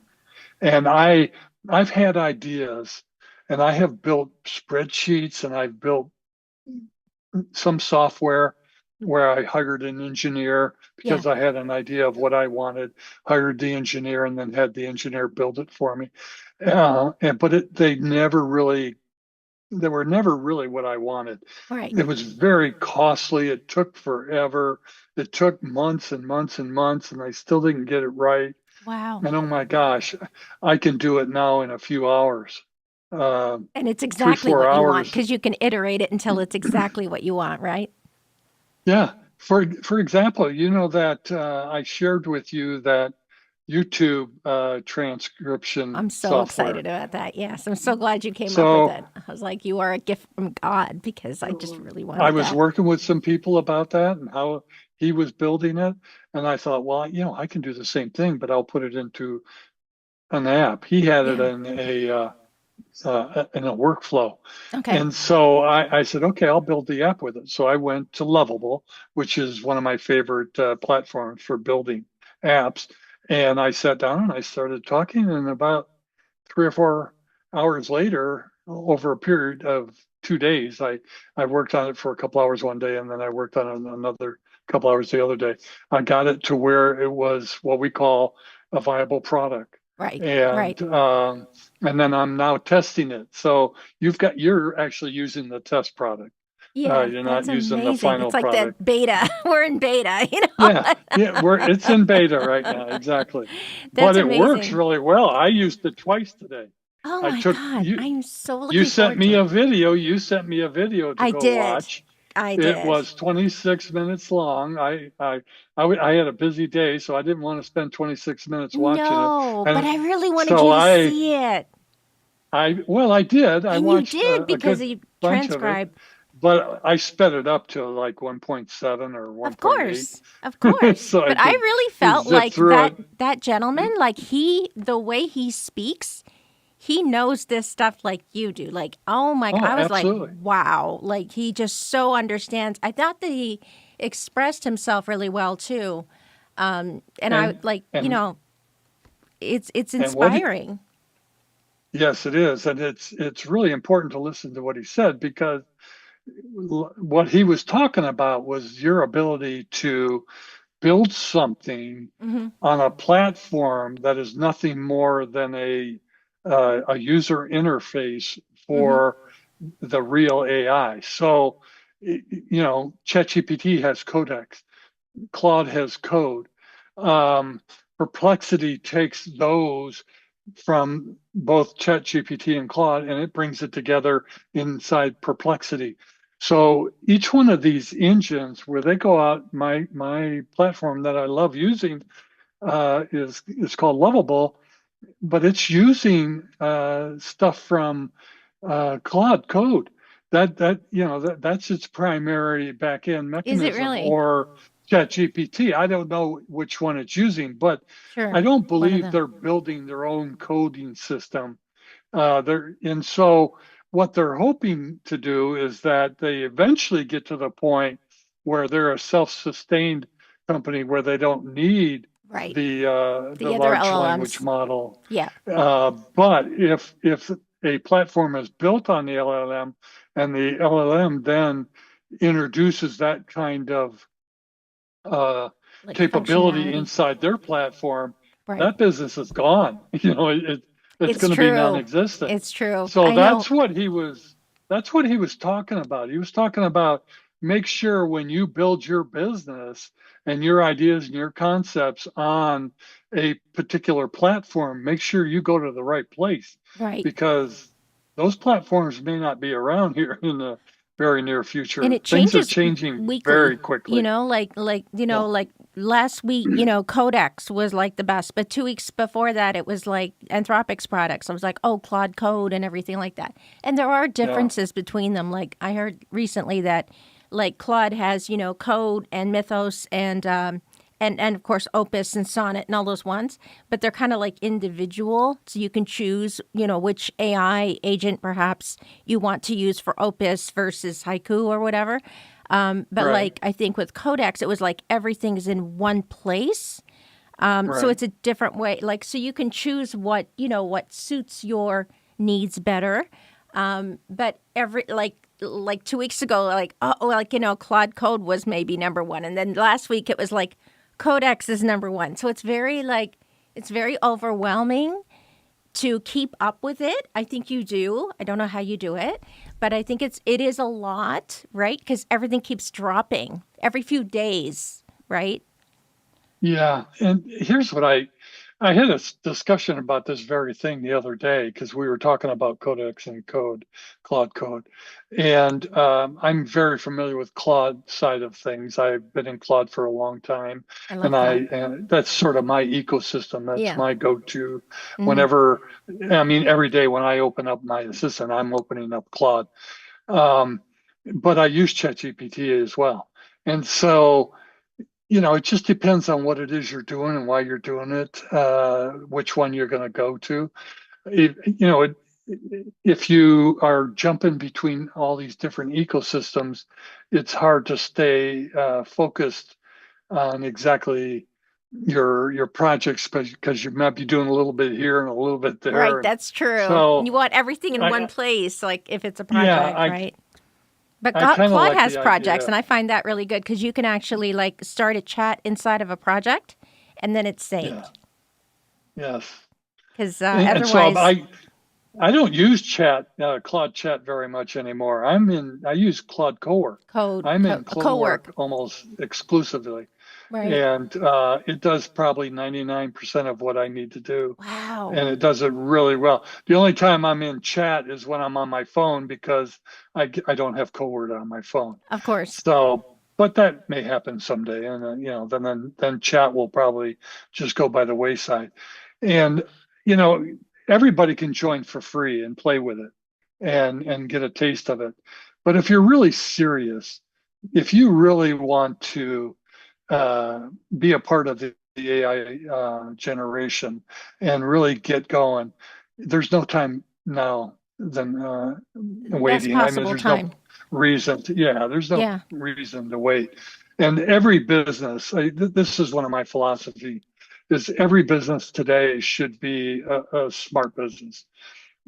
A: And I've had ideas, and I have built spreadsheets, and I've built some software where I hired an engineer
B: Yeah.
A: because I had an idea of what I wanted, hired the engineer, and then had the engineer build it for me. They were never really what I wanted.
B: Right.
A: It was very costly. It took forever. It took months and months and months, and I still didn't get it right.
B: Wow.
A: And oh my gosh, I can do it now in a few hours, uh,
B: And it's
A: three,
B: exactly
A: four
B: what you want
A: hours.
B: because you can iterate it until it's exactly what you want, right?
A: Yeah. For example, you know that I shared with you that YouTube transcription
B: I'm so
A: software.
B: excited about that. Yes, I'm so glad you came up with
A: So
B: it. I was like, you are a gift from God because I just really
A: I
B: wanted
A: was
B: that.
A: working with some people about that and how he was building it. And I thought, well, I can do the same thing, but I'll put it into an app. He had it
B: Yeah.
A: in a workflow.
B: Okay.
A: And so I said, okay, I'll build the app with it. So I went to Lovable, which is one of my favorite platforms for building apps. And I sat down and I started talking. And about 3 or 4 hours later, over a period of 2 days, I worked on it for a couple hours one day, and then I worked on it another couple hours the other day. I got it to where it was what we call a viable product.
B: Right. Right.
A: And then I'm now testing it. So you're actually using the test product.
B: Yeah,
A: You're not
B: that's
A: using the
B: amazing.
A: final
B: It's like
A: product.
B: that beta. We're in beta,
A: Yeah, yeah, it's in beta right now, exactly. But
B: That's
A: it works
B: amazing.
A: really well. I used it twice today.
B: Oh
A: I
B: my
A: took
B: God.
A: you.
B: I'm so
A: You
B: looking
A: sent
B: forward
A: me
B: to
A: a
B: it.
A: video. You sent me a video to
B: I
A: go
B: did.
A: watch.
B: I
A: It
B: did.
A: was 26 minutes long. I had a busy day, so I didn't want to spend 26 minutes watching it.
B: No, but I
A: And
B: really wanted
A: so
B: you to see it.
A: well, I did. I
B: And you
A: watched
B: did
A: a
B: because
A: good
B: you
A: bunch of it,
B: transcribed.
A: but I sped it up to like 1.7 or
B: Of
A: 1.8
B: course. Of course.
A: so I
B: But I
A: could
B: really felt
A: zip
B: like
A: through
B: that
A: it.
B: that gentleman, like the way he speaks, he knows this stuff like you do. Like, oh my,
A: Oh,
B: I was like,
A: absolutely.
B: wow. Like he just so understands. I thought that he expressed himself really well too. And I
A: And
B: like,
A: and
B: it's
A: and what he,
B: inspiring.
A: yes, it is, and it's really important to listen to what he said because what he was talking about was your ability to build something
B: Hmm.
A: on a platform that is nothing more than a user interface
B: Hmm.
A: for the real AI. So, ChatGPT has codecs, Claude has code. Um, Perplexity takes those from both ChatGPT and Claude, and it brings it together inside Perplexity. So each one of these engines, where they go out, my platform that I love using is called Lovable, but it's using stuff from Claude Code. That's its primary backend
B: Is it
A: mechanism,
B: really?
A: or ChatGPT. I don't know which one it's using, but
B: Sure.
A: I don't
B: One of
A: believe
B: them.
A: they're building their own coding system. And so what they're hoping to do is that they eventually get to the point where they're a self-sustained company where they don't need
B: Right.
A: the
B: The other
A: large language
B: LLMs.
A: model.
B: Yeah.
A: But if a platform is built on the LLM and the LLM then introduces that kind of uh,
B: Like
A: capability
B: functionality.
A: inside their platform,
B: Right.
A: that business is gone. It's
B: It's
A: going to be
B: true.
A: non-existent.
B: It's true.
A: So
B: I know.
A: that's what he was talking about. He was talking about make sure when you build your business and your ideas and your concepts on a particular platform, make sure you go to the right place
B: Right.
A: because those platforms may not be around here in the very near
B: And
A: future.
B: it
A: Things are
B: changes
A: changing
B: weekly.
A: very quickly. Yeah.
B: Like last week, Codex was like the best, but 2 weeks before that, it was like Anthropic's products. I was like, oh, Claude Code and everything like that. And there are
A: Yeah.
B: differences between them. Like I heard recently that, like Claude has, Code and Mythos and of course Opus and Sonnet and all those ones, but they're kind of like individual. So you can choose, which AI agent perhaps you want to use for Opus versus Haiku or whatever. But
A: Right.
B: like I think with Codex, it was like everything's in one place. So
A: Right.
B: it's a different way. Like so you can choose what suits your needs better. But every like 2 weeks ago, Claude Code was maybe number one, and then last week it was like Codex is number one. So it's very overwhelming to keep up with it. I think you do. I don't know how you do it, but I think it is a lot, right? Because everything keeps dropping every few days, right?
A: Yeah, and here's what I had a discussion about this very thing the other day because we were talking about Codex and Code, Claude Code, and I'm very familiar with Claude side of things. I've been in Claude for a long time,
B: I love
A: and
B: Claude.
A: that's sort of my ecosystem. That's
B: Yeah.
A: my go-to
B: Hmm.
A: whenever, I mean, every day when I open up my assistant, I'm opening up Claude. Um, but I use ChatGPT as well, and so it just depends on what it is you're doing and why you're doing it, which one you're going to go to. If, if you are jumping between all these different ecosystems, it's hard to stay focused on exactly your projects because you might be doing a little bit here and a little bit there.
B: Right,
A: And
B: that's true. You
A: so
B: want everything in one
A: I,
B: place, like if it's a
A: yeah,
B: project, right? But
A: I kind of
B: Claude
A: like
B: has
A: the
B: projects,
A: idea.
B: and I find that really good because you can actually like start a chat inside of a project, and then it's
A: Yeah.
B: saved.
A: Yes.
B: Because
A: And so
B: otherwise,
A: I don't use Claude Chat very much anymore. I use Claude Cowork. I'm in
B: Co-work.
A: Cowork almost exclusively.
B: Right.
A: And it does probably 99% of what I need to do.
B: Wow.
A: And it does it really well. The only time I'm in chat is when I'm on my phone because I don't have Cowork on my phone.
B: Of course.
A: So, but that may happen someday. And, then chat will probably just go by the wayside. And, you know, everybody can join for free and play with it and get a taste of it. But if you're really serious, if you really want to uh, be a part of the AI generation and really get going, there's no time now than
B: Best
A: waiting. I mean,
B: possible
A: there's no
B: time.
A: reason to, yeah, there's no
B: Yeah.
A: reason to wait. And every business, this is one of my philosophy, is every business today should be a smart business.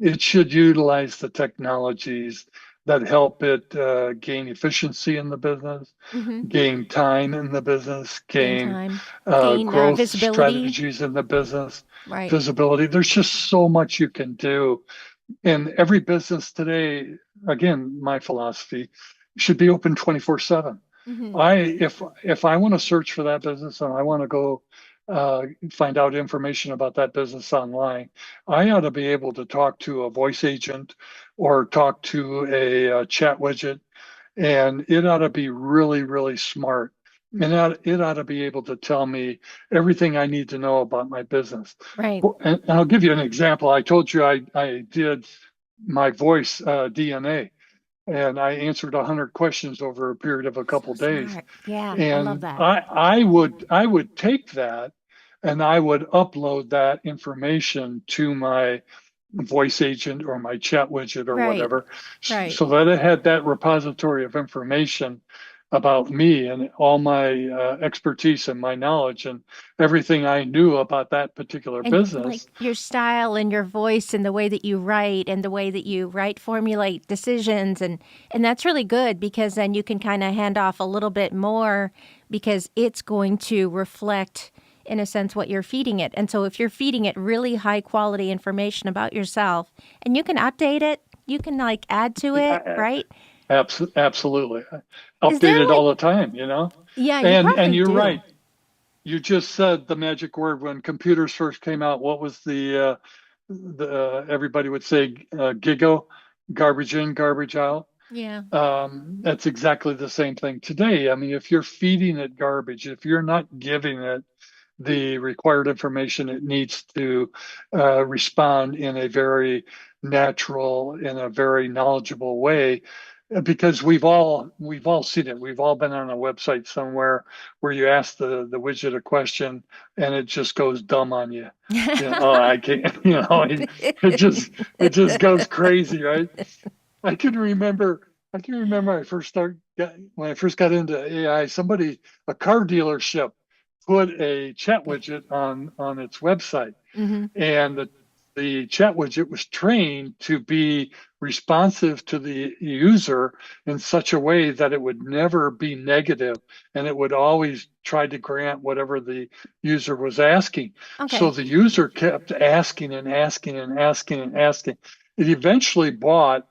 A: It should utilize the technologies that help it gain efficiency in the business,
B: Mm-hmm.
A: gain time in the business,
B: Gain
A: gain
B: time. Gain
A: growth
B: visibility.
A: strategies in the business,
B: Right.
A: visibility. There's just so much you can do. And every business today, again, my philosophy should be open 24/7.
B: Mm-hmm.
A: If I want to search for that business and I want to go find out information about that business online, I ought to be able to talk to a voice agent or talk to a chat widget, and it ought to be really, really smart. And it ought to be able to tell me everything I need to know about my business.
B: Right.
A: And I'll give you an example. I told you I did my voice DNA, and I answered 100 questions over a period of a
B: So
A: couple days.
B: smart. Yeah, I love
A: And
B: that.
A: I would take that and I would upload that information to my voice agent or my chat widget or
B: Right.
A: whatever,
B: Right.
A: so that it had that repository of information about me and all my expertise and my knowledge and everything I knew about that particular
B: And like
A: business.
B: your style and your voice and the way that you write and the way that you write formulate decisions and that's really good because then you can kind of hand off a little bit more because it's going to reflect in a sense what you're feeding it. And so if you're feeding it really high quality information about yourself and you can update it, you can like add to it,
A: I,
B: right?
A: Absolutely.
B: Is there
A: Updated
B: like
A: all the time.
B: yeah, you
A: And
B: probably
A: you're
B: do.
A: right. You just said the magic word when computers first came out. What was the everybody would say giggle, garbage in, garbage out.
B: Yeah.
A: That's exactly the same thing today. I mean, if you're feeding it garbage, if you're not giving it the required information it needs to respond in a very natural, in a very knowledgeable way, because we've all seen it. We've all been on a website somewhere where you ask the widget a question and it just goes dumb on you. Oh, I can't. It just goes crazy, right? I can remember. I can remember when I first got into AI. A car dealership, put a chat widget on its website,
B: hmm
A: and the chat widget was trained to be responsive to the user in such a way that it would never be negative, and it would always try to grant whatever the user was asking. So
B: Okay.
A: the user kept asking and asking and asking and asking. It eventually bought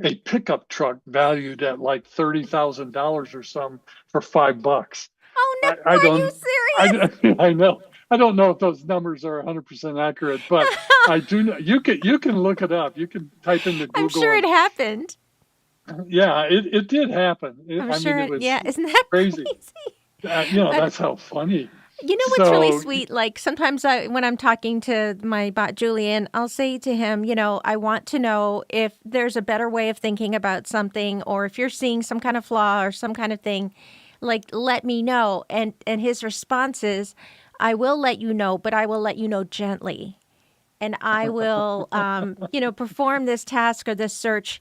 A: a pickup truck valued at like $30,000 or something for $5.
B: Oh no,
A: I
B: are you
A: don't,
B: serious?
A: I, I know. I don't know if those numbers are 100% accurate, but I do know you can look it up. You can type into
B: I'm sure
A: Google
B: it
A: and
B: happened.
A: yeah, it did happen.
B: I'm
A: I mean,
B: sure
A: it
B: it,
A: was
B: yeah, isn't that
A: crazy.
B: crazy? That
A: That's how funny.
B: you know what's really
A: So
B: sweet? Like sometimes when I'm talking to my bot Julian, I'll say to him, I want to know if there's a better way of thinking about something or if you're seeing some kind of flaw or some kind of thing, like let me know. And his response is, I will let you know, but I will let you know gently. And I will perform this task or this search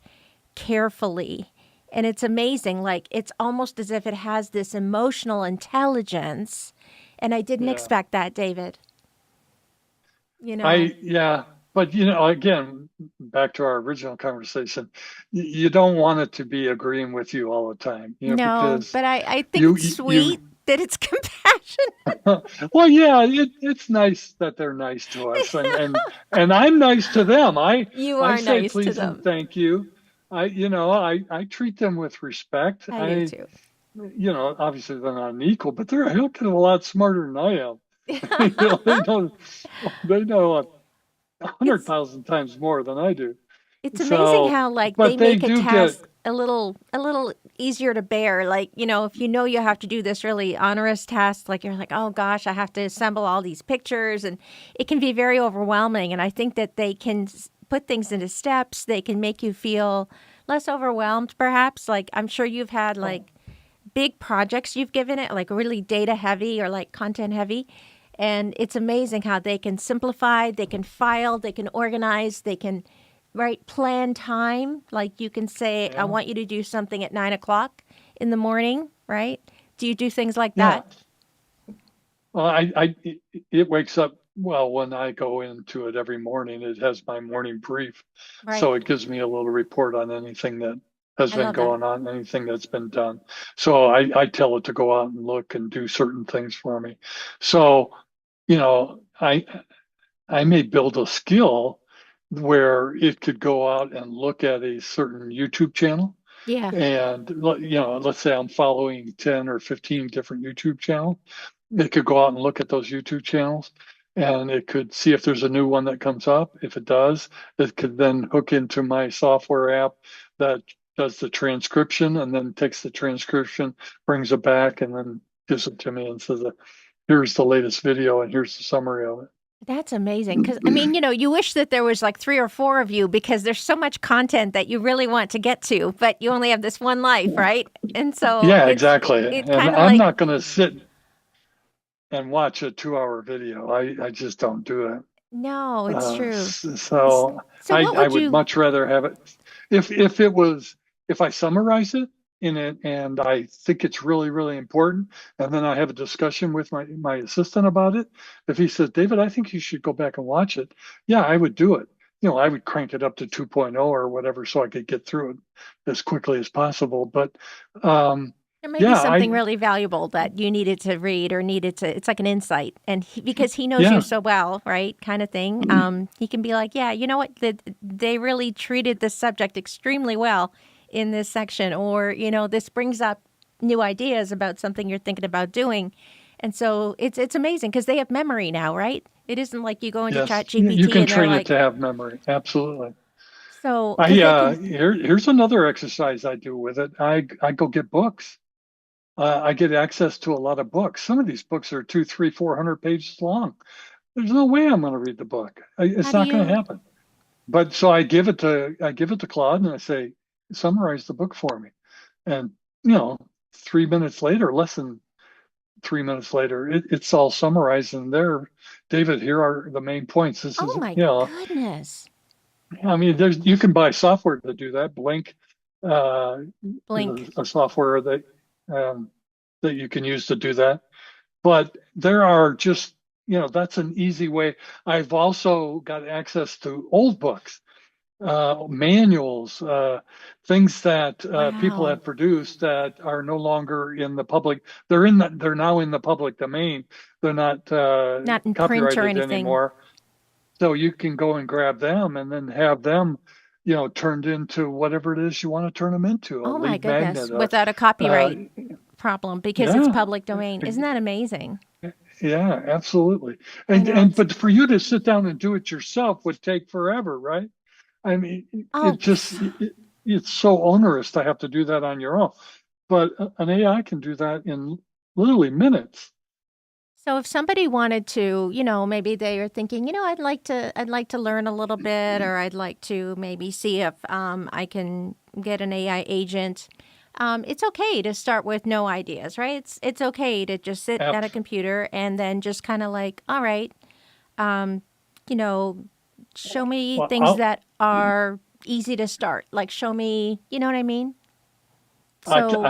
B: carefully. And it's amazing. Like, it's almost as if it has this emotional intelligence. And I didn't
A: yeah,
B: expect that, David. You know,
A: yeah, but again, back to our original conversation, you don't want it to be agreeing with you all the time,
B: no,
A: because
B: but I think
A: you
B: it's
A: you
B: sweet. that it's compassion.
A: Well, yeah, it's nice that they're nice to us, and I'm nice to them.
B: You
A: I
B: are
A: say
B: nice to
A: please and
B: them.
A: thank you. I treat them with respect.
B: I do too.
A: Obviously they're not an equal, but they're a hell of a lot smarter than I am. They know 100
B: It's
A: thousand times more than I do.
B: it's amazing
A: So,
B: how like they
A: but they
B: make a
A: do get,
B: task a little easier to bear. Like, if you know you have to do this really onerous task, like you're like, "Oh gosh, I have to assemble all these pictures," and it can be very overwhelming. And I think that they can put things into steps. They can make you feel less overwhelmed perhaps. Like I'm sure you've had
A: oh,
B: like big projects you've given it, like really data heavy or like content heavy. And it's amazing how they can simplify, they can file, they can organize, they can plan time. Like you can say, I
A: yeah,
B: want you to do something at 9 o'clock in the morning, right? Do you do things like
A: yeah.
B: that?
A: Well, it wakes up well when I go into it every morning. It has my morning brief,
B: Right.
A: so it gives me a little report on anything that has
B: I
A: been
B: love that.
A: going on, anything that's been done. So I tell it to go out and look and do certain things for me. So, you know, I may build a skill where it could go out and look at a certain YouTube channel.
B: Yeah.
A: And let's say I'm following 10 or 15 different YouTube channels. It could go out and look at those YouTube channels and it could see if there's a new one that comes up. If it does, it could then hook into my software app that does the transcription and then takes the transcription, brings it back, and then gives it to me and says, here's the latest video and here's the summary of
B: That's amazing. Because, I mean,
A: it.
B: you wish that there was like three or four of you because there's so much content that you really want to get to, but you only have this one life, right? And so
A: Yeah,
B: it's,
A: exactly.
B: it's
A: And
B: kind of
A: I'm
B: like,
A: not going to sit and watch a 2 hour video. I just don't do it.
B: no, it's true. S-
A: So
B: So
A: I
B: what
A: I
B: would
A: would
B: you,
A: much rather have it if it was if I summarize it in it and I think it's really really important and then I have a discussion with my assistant about it. If he says, David, I think you should go back and watch it. Yeah, I would do it. I would crank it up to 2.0 or whatever so I could get through it as quickly as possible. But um,
B: there may be
A: yeah,
B: something
A: I
B: really valuable that you needed to read or needed to, it's like an insight. And because he knows you
A: yeah.
B: so well, right? Kind of thing. He can be like, yeah, you know what? They really treated this subject extremely well in this section. Or, this brings up new ideas about something you're thinking about doing. And so it's amazing because they have memory now, right? It isn't like you go into
A: Yes,
B: Chat
A: you
B: GPT
A: can
B: and they're
A: train it
B: like,
A: to have memory. Absolutely.
B: so, because
A: I
B: they can,
A: here's another exercise I do with it. I go get books. I get access to a lot of books. Some of these books are two, three, 400 pages long. There's no way I'm going to read the book.
B: how
A: It's
B: do
A: not going to
B: you,
A: happen. But so I give it to Claude and I say, summarize the book for me. And you know, 3 minutes later, less than 3 minutes later, it's all summarized in there. David, here are the main points. This is,
B: oh my goodness,
A: I mean, you can buy software to do that. Blink is
B: blink.
A: a software um, that you can use to do that. But there are just, that's an easy way. I've also got access to old books, manuals, things that people
B: Wow.
A: have produced that are no longer in the public. They're now in the public domain. They're not
B: Not in print or
A: copyrighted
B: anything.
A: anymore. So you can go and grab them and then have them, turned into whatever it is you want to turn them into, a
B: Oh my
A: lead
B: goodness,
A: magnet, or
B: without a
A: uh,
B: copyright problem because it's
A: yeah,
B: public domain. Isn't that amazing?
A: yeah, absolutely.
B: I
A: And
B: know
A: and
B: it's
A: but for you to sit down and do it yourself would take forever, right? I mean,
B: oh
A: it's so onerous to have to do that on your own. But an AI can do that in literally minutes.
B: so if somebody wanted to, maybe they are thinking, I'd like to learn a little bit or I'd like to maybe see if I can get an AI agent. It's okay to start with no ideas, right? It's okay to just sit
A: App,
B: at a computer and then just kind of like, all right, um, you know, show me
A: well,
B: things that are easy to start. Like show me, you know what I mean? So,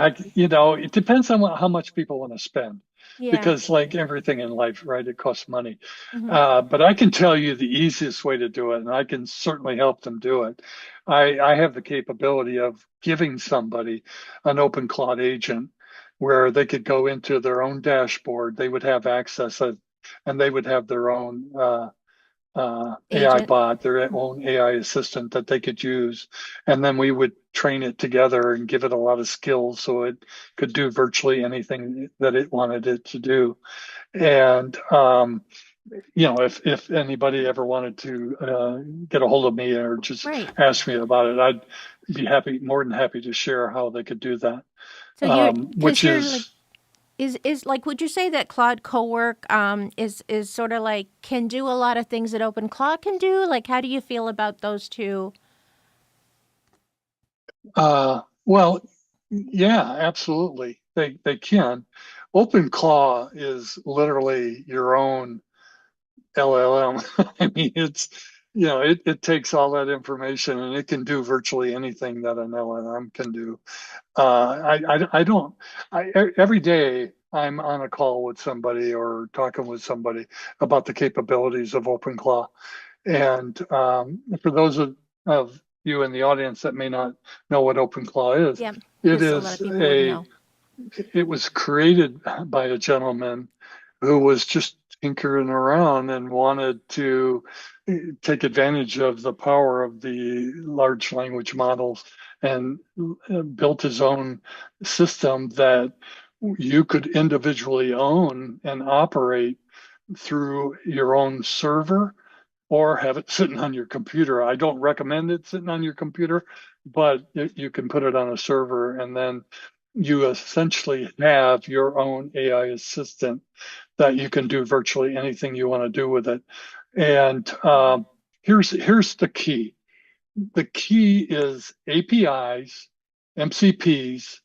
A: it depends on how much people want to spend,
B: yeah.
A: because like everything in life, right, it costs money.
B: Hmm.
A: But I can tell you the easiest way to do it, and I can certainly help them do it. I have the capability of giving somebody an open cloud agent where they could go into their own dashboard. They would have access, and they would have their own AI
B: Agent.
A: bot, their own AI assistant that they could use. And then we would train it together and give it a lot of skills so it could do virtually anything that it wanted it to do. And if anybody ever wanted to get a hold of me or just
B: Right.
A: ask me about it, I'd be more than happy to share how they could do that.
B: So you're because
A: Which
B: you're like
A: is
B: is like would you say that Claude Cowork is sort of like can do a lot of things that Open Claude can do? Like how do you feel about those two?
A: well, yeah, absolutely. They can. OpenClaw is literally your own LLM. I mean, it takes all that information and it can do virtually anything that an LLM can do. I don't, every day I'm on a call with somebody or talking with somebody about the capabilities of OpenClaw. And for those of you in the audience that may not know what OpenClaw is,
B: Yeah,
A: it
B: because a lot
A: is
B: of people wouldn't know.
A: it was created by a gentleman who was just tinkering around and wanted to take advantage of the power of the large language models and built his own system that you could individually own and operate through your own server or have it sitting on your computer. I don't recommend it sitting on your computer, but you can put it on a server and then you essentially have your own AI assistant that you can do virtually anything you want to do with it. And
B: Wow.
A: here's the key. The key is APIs, MCPs,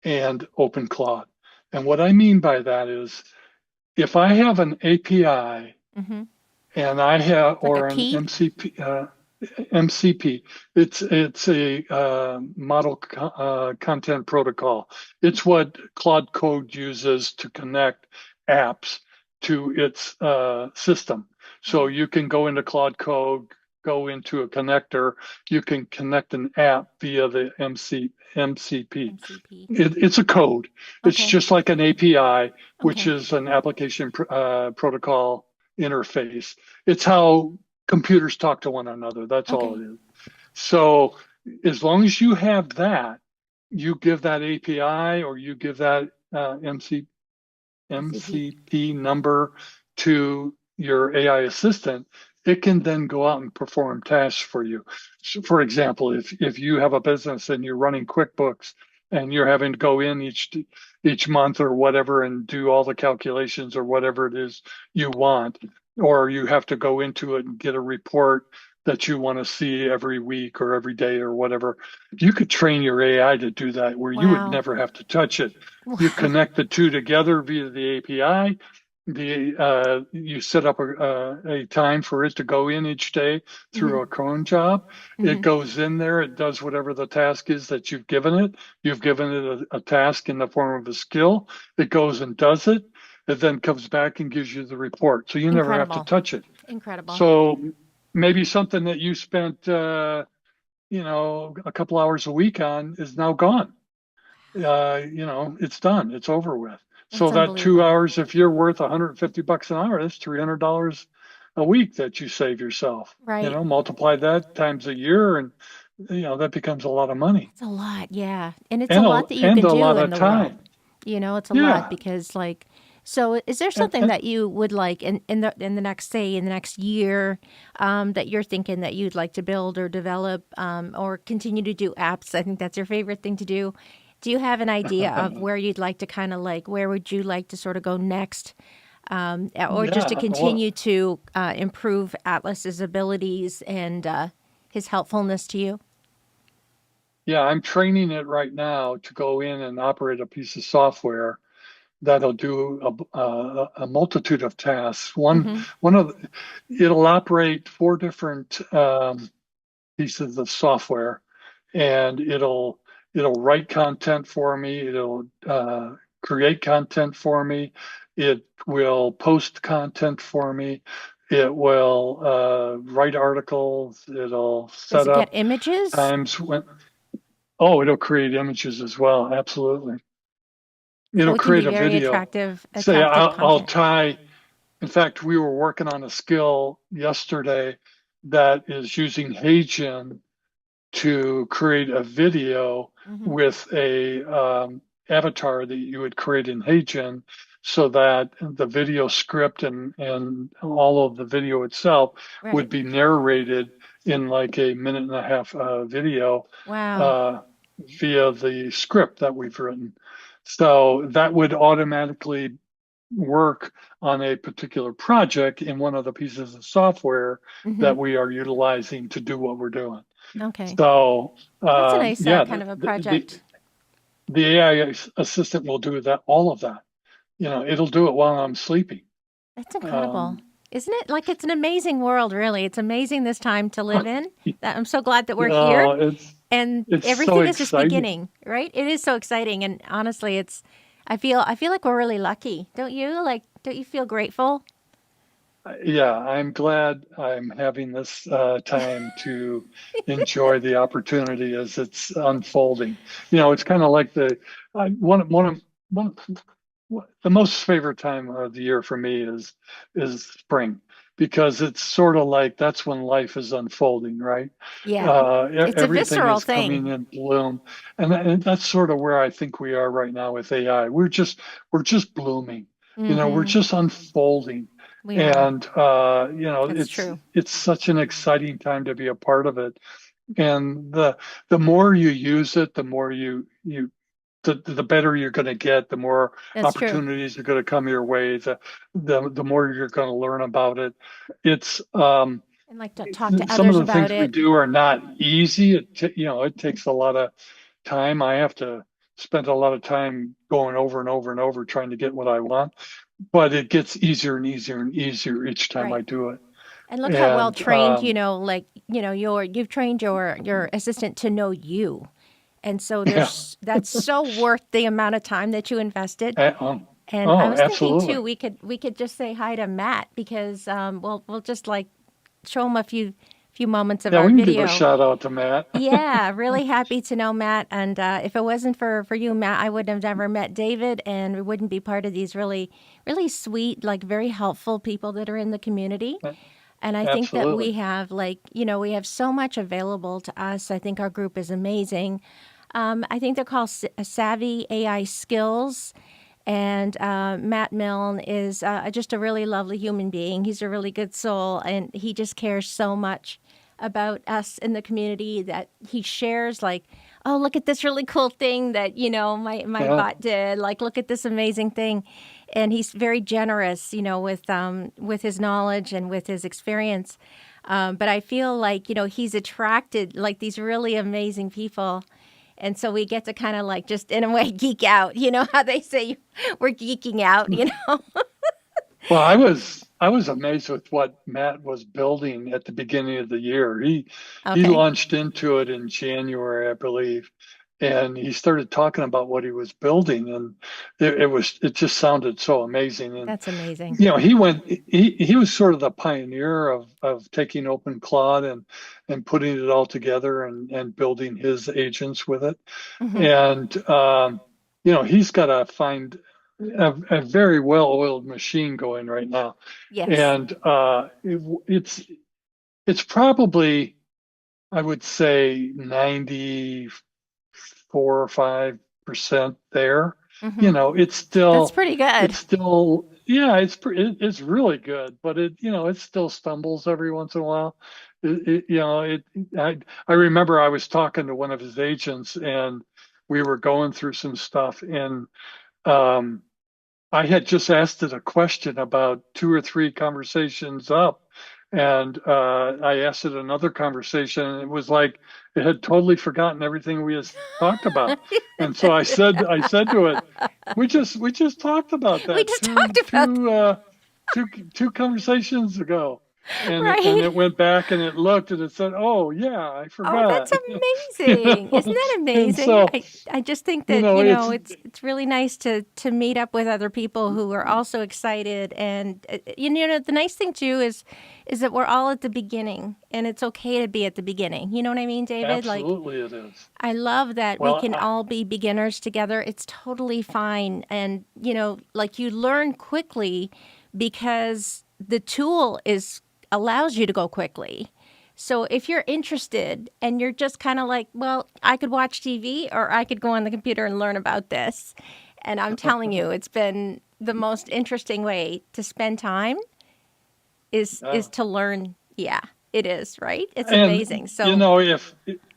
A: and OpenCloud. And what I mean by that is if I have an API
B: Mm-hmm.
A: and I have
B: Like a
A: or an
B: key.
A: MCP. It's a model content protocol. It's what Claude Code uses to connect apps to its system. So
B: Right.
A: you can go into Claude Code, go into a connector. You can connect an app via the MCP.
B: MCP.
A: It's a code. It's
B: Okay.
A: just like an API, which
B: Okay.
A: is an application protocol interface. It's how computers talk to one another. That's all
B: Okay.
A: it is. So as long as you have that, you give that API or you give that
B: MCP.
A: MCP number to your AI assistant, it can then go out and perform tasks for you. So for example, if you have a business and you're running QuickBooks and you're having to go in each month or whatever and do all the calculations or whatever it is you want, or you have to go into it and get a report that you want to see every week or every day or whatever, you could train your AI to do that where you would
B: Wow.
A: never have to touch it. You
B: Wow.
A: connect the two together via the API. You set up a time for it to go in each day
B: Mm-hmm.
A: through a cron job. It
B: Mm-hmm.
A: goes in there. It does whatever the task is that you've given it. You've given it a task in the form of a skill. It goes and does it. It then comes back and gives you the report. So you never have to
B: Incredible.
A: touch it.
B: Incredible.
A: So maybe something that you spent, a couple hours a week on is now gone. It's done. It's over with. So
B: That's
A: that two
B: unbelievable.
A: hours, if you're worth $150 an hour, that's $300 a week that you save yourself.
B: Right.
A: Multiply that times a year, and that becomes a lot of money
B: It's a lot, yeah. And it's a
A: and
B: lot that you
A: and
B: can
A: a
B: do
A: lot
B: in
A: of
B: the world.
A: time.
B: It's a lot
A: Yeah,
B: because like so is there
A: and,
B: something
A: and
B: that you would like in the next say in the next year that you're thinking that you'd like to build or develop or continue to do apps? I think that's your favorite thing to do. Do you have an idea of where you'd like to kind of like where would you like to sort of go next? Or just to
A: yeah. Well,
B: continue to improve Atlas's abilities and his helpfulness to you?
A: yeah. I'm training it right now to go in and operate a piece of software that'll do a multitude of tasks.
B: Mm-hmm.
A: One of it'll operate four different pieces of software, and it'll write content for me. It'll create content for me. It will post content for me. It will write articles. It'll
B: Does
A: set
B: it get
A: up
B: images?
A: times when. Oh, it'll create images as well. Absolutely.
B: So
A: It'll
B: it can be
A: create a
B: very
A: video.
B: attractive,
A: Say
B: attractive
A: I'll
B: content.
A: tie. In fact, we were working on a skill yesterday that is using HeyGen to create a video
B: Hmm.
A: with a avatar that you would create in HeyGen so that the video script and all of the video itself would
B: Right.
A: be narrated in like a minute and a half video
B: Wow.
A: uh, via the script that we've written. So that would automatically work on a particular project in one of the pieces of software
B: Hmm.
A: that we are utilizing to do what we're doing.
B: Okay.
A: So
B: That's a nice
A: yeah,
B: kind of a project.
A: the AI assistant will do that, all of that. You know, it'll do it while I'm sleeping.
B: That's incredible.
A: Um,
B: Isn't it? Like it's an amazing world, really. It's amazing this time to live in. That I'm so glad that we're here
A: uh,
B: and
A: it's so
B: everything is just
A: exciting.
B: beginning, right? It is so exciting and honestly, it's I feel like we're really lucky. Don't you? Like don't you feel grateful?
A: Yeah, I'm glad I'm having this time to enjoy the opportunity as it's unfolding. You know, it's kind of like one the most favorite time of the year for me is spring because it's sort of like that's when life is unfolding, right?
B: Yeah. It's a
A: Everything
B: visceral
A: is coming
B: thing.
A: in bloom, and that's sort of where I think we are right now with AI. We're just blooming. You know, we're
B: Mhm.
A: just unfolding,
B: We are.
A: and you know,
B: That's
A: it's
B: true.
A: it's such an exciting time to be a part of it. And the more you use it, the more the better you're going to get, the more
B: That's true.
A: opportunities are going to come your way, the more you're going to learn about it. It's
B: And like to talk to
A: some of
B: others
A: the
B: about
A: things we
B: it.
A: do are not easy. You know, it takes a lot of time. I have to spend a lot of time going over and over and over trying to get what I want, but it gets easier and easier and easier each time
B: Right.
A: I do it.
B: And look how well
A: And
B: trained, like, you've trained your assistant to know you. And so
A: yeah,
B: that's so worth the amount of time that you invested.
A: uh, um,
B: And I
A: oh,
B: was thinking
A: absolutely.
B: too, we could just say hi to Matt because we'll just like show him a few moments of
A: Yeah,
B: our
A: we can give a
B: video.
A: shout out to Matt.
B: Yeah, really happy to know Matt. And if it wasn't for you, Matt, I would have never met David, and we wouldn't be part of these really sweet, like very helpful people that are in the community. And I think that we
A: Absolutely.
B: have we have so much available to us. I think our group is amazing. I think they're called Savvy AI Skills. And Matt Milne is just a really lovely human being. He's a really good soul, and he just cares so much about us in the community that he shares like, oh, look at this really cool thing that my
A: Yeah.
B: bot did. Like, look at this amazing thing, and he's very generous, with his knowledge and with his experience. But I feel like he's attracted like these really amazing people. And so we get to kind of like just in a way geek out. You know how they say we're geeking out.
A: Well, I was amazed with what Matt was building at the beginning of the year. He
B: Okay.
A: launched into it in January, I believe, and he started talking about what he was building, and it just sounded so amazing. And
B: That's amazing.
A: you know, he was sort of the pioneer of taking open Claude and putting it all together and building his agents with it.
B: Hmm.
A: And you know, he's got to find a very well-oiled machine going right now,
B: Yes.
A: and it's probably I would say 94 or 5% there.
B: Hmm.
A: You know,
B: That's pretty good.
A: it's still yeah, it's really good, but it still stumbles every once in a while. You know, I remember I was talking to one of his agents and we were going through some stuff and um I had just asked it a question about two or three conversations up, and I asked it another conversation, and it was like it had totally forgotten everything we had talked about. And so I said to it, we just talked about
B: We
A: that
B: just talked about
A: two conversations ago. and
B: Right?
A: it went back and it looked and it said, "Oh yeah, I
B: Oh,
A: forgot."
B: that's
A: You
B: amazing. Isn't
A: know,
B: that
A: and
B: amazing?
A: so
B: I just think
A: you
B: that,
A: know,
B: it's really nice to meet up with other people who are also excited. And the nice thing too is that we're all at the beginning, and it's okay to be at the beginning. You know what I mean, David? Like,
A: absolutely it is.
B: I love that we
A: Well,
B: can all be beginners together. It's totally fine. And, like, you learn quickly because the tool is allows you to go quickly. So if you're interested and you're just kind of like, well, I could watch TV or I could go on the computer and learn about this. And I'm telling you, it's been the most interesting way to spend time is
A: uh,
B: to learn. Yeah, it is, right? It's
A: and
B: amazing. So,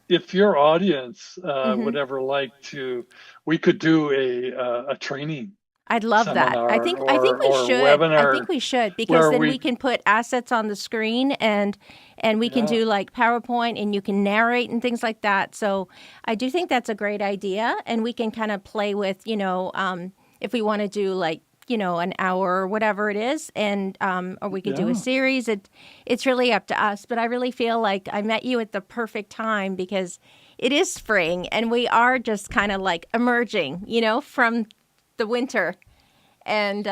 A: if your audience
B: mhm.
A: would ever like to, we could do a training
B: I'd love that. I
A: seminar
B: think I think we
A: or
B: should. I think
A: webinar
B: we should because
A: where
B: then we
A: we,
B: can put assets on the screen and we can
A: yeah,
B: do like PowerPoint and you can narrate and things like that. So I do think that's a great idea, and we can kind of play with if we want to do like an hour or whatever it is, and or we could do a
A: yeah.
B: series. It's really up to us. But I really feel like I met you at the perfect time because it is spring and we are just kind of like emerging, from the winter, and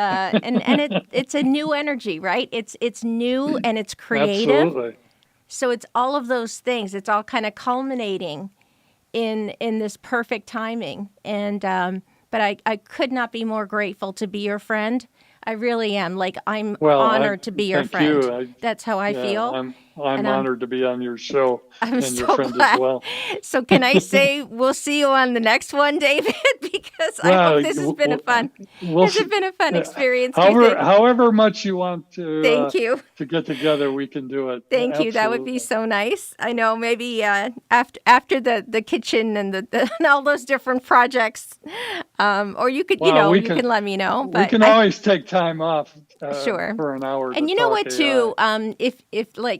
B: it's a new energy, right? It's new and it's creative,
A: Absolutely.
B: so it's all of those things. It's all kind of culminating in this perfect timing, and but I could not be more grateful to be your friend. I really am. Like, I'm
A: Well, I
B: honored to be your
A: thank
B: friend.
A: you.
B: That's how I
A: Yeah,
B: feel,
A: I'm
B: and I'm
A: honored to be on your show
B: I'm
A: and your
B: so
A: friend as
B: glad.
A: well.
B: So can I say we'll see you on the next one, David? Because I hope
A: Well,
B: this has been a fun.
A: we'll
B: Has it
A: see.
B: been a fun
A: uh,
B: experience? Do you
A: However,
B: think?
A: however much you want
B: Thank you.
A: to get together, we can do it.
B: Thank you. That would be
A: Absolutely.
B: so nice. I know maybe after the kitchen and and all those different projects, or you could
A: Well,
B: you can let me know.
A: we
B: But
A: can
B: I
A: always take time off
B: Sure.
A: for an hour to
B: And you know
A: talk
B: what too?
A: AI.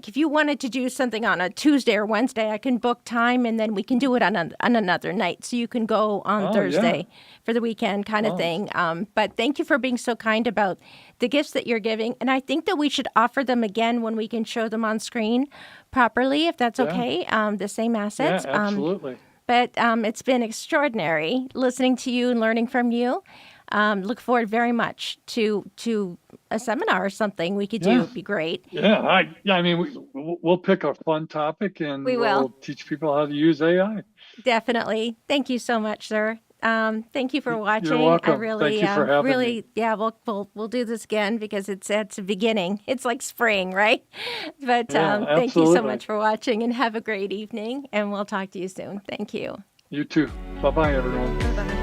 B: If you wanted to do something on a Tuesday or Wednesday, I can book time and then we can do it on another night. So you can go on
A: Oh yeah.
B: Thursday for the weekend kind of
A: Oh
B: thing. But thank you for being so kind about the gifts that you're giving. And I think that we should offer them again when we can show them on screen properly, if that's
A: yeah.
B: okay. The same
A: Yeah.
B: assets.
A: Absolutely.
B: But it's been extraordinary listening to you and learning from you. Look forward very much to a seminar or something we could do.
A: Yeah.
B: It'd be great.
A: Yeah. I mean, we'll pick a fun topic and
B: We will.
A: we'll teach people how to use AI.
B: Definitely. Thank you so much, sir. Thank you for
A: You're
B: watching. I
A: welcome. Thank
B: really,
A: you for having me.
B: yeah, we'll do this again because it's a beginning. It's like spring, right? But
A: Yeah.
B: thank you so
A: Absolutely.
B: much for watching and have a great evening. And we'll talk to you soon. Thank you.
A: You too. Bye bye, everyone.
B: Bye bye.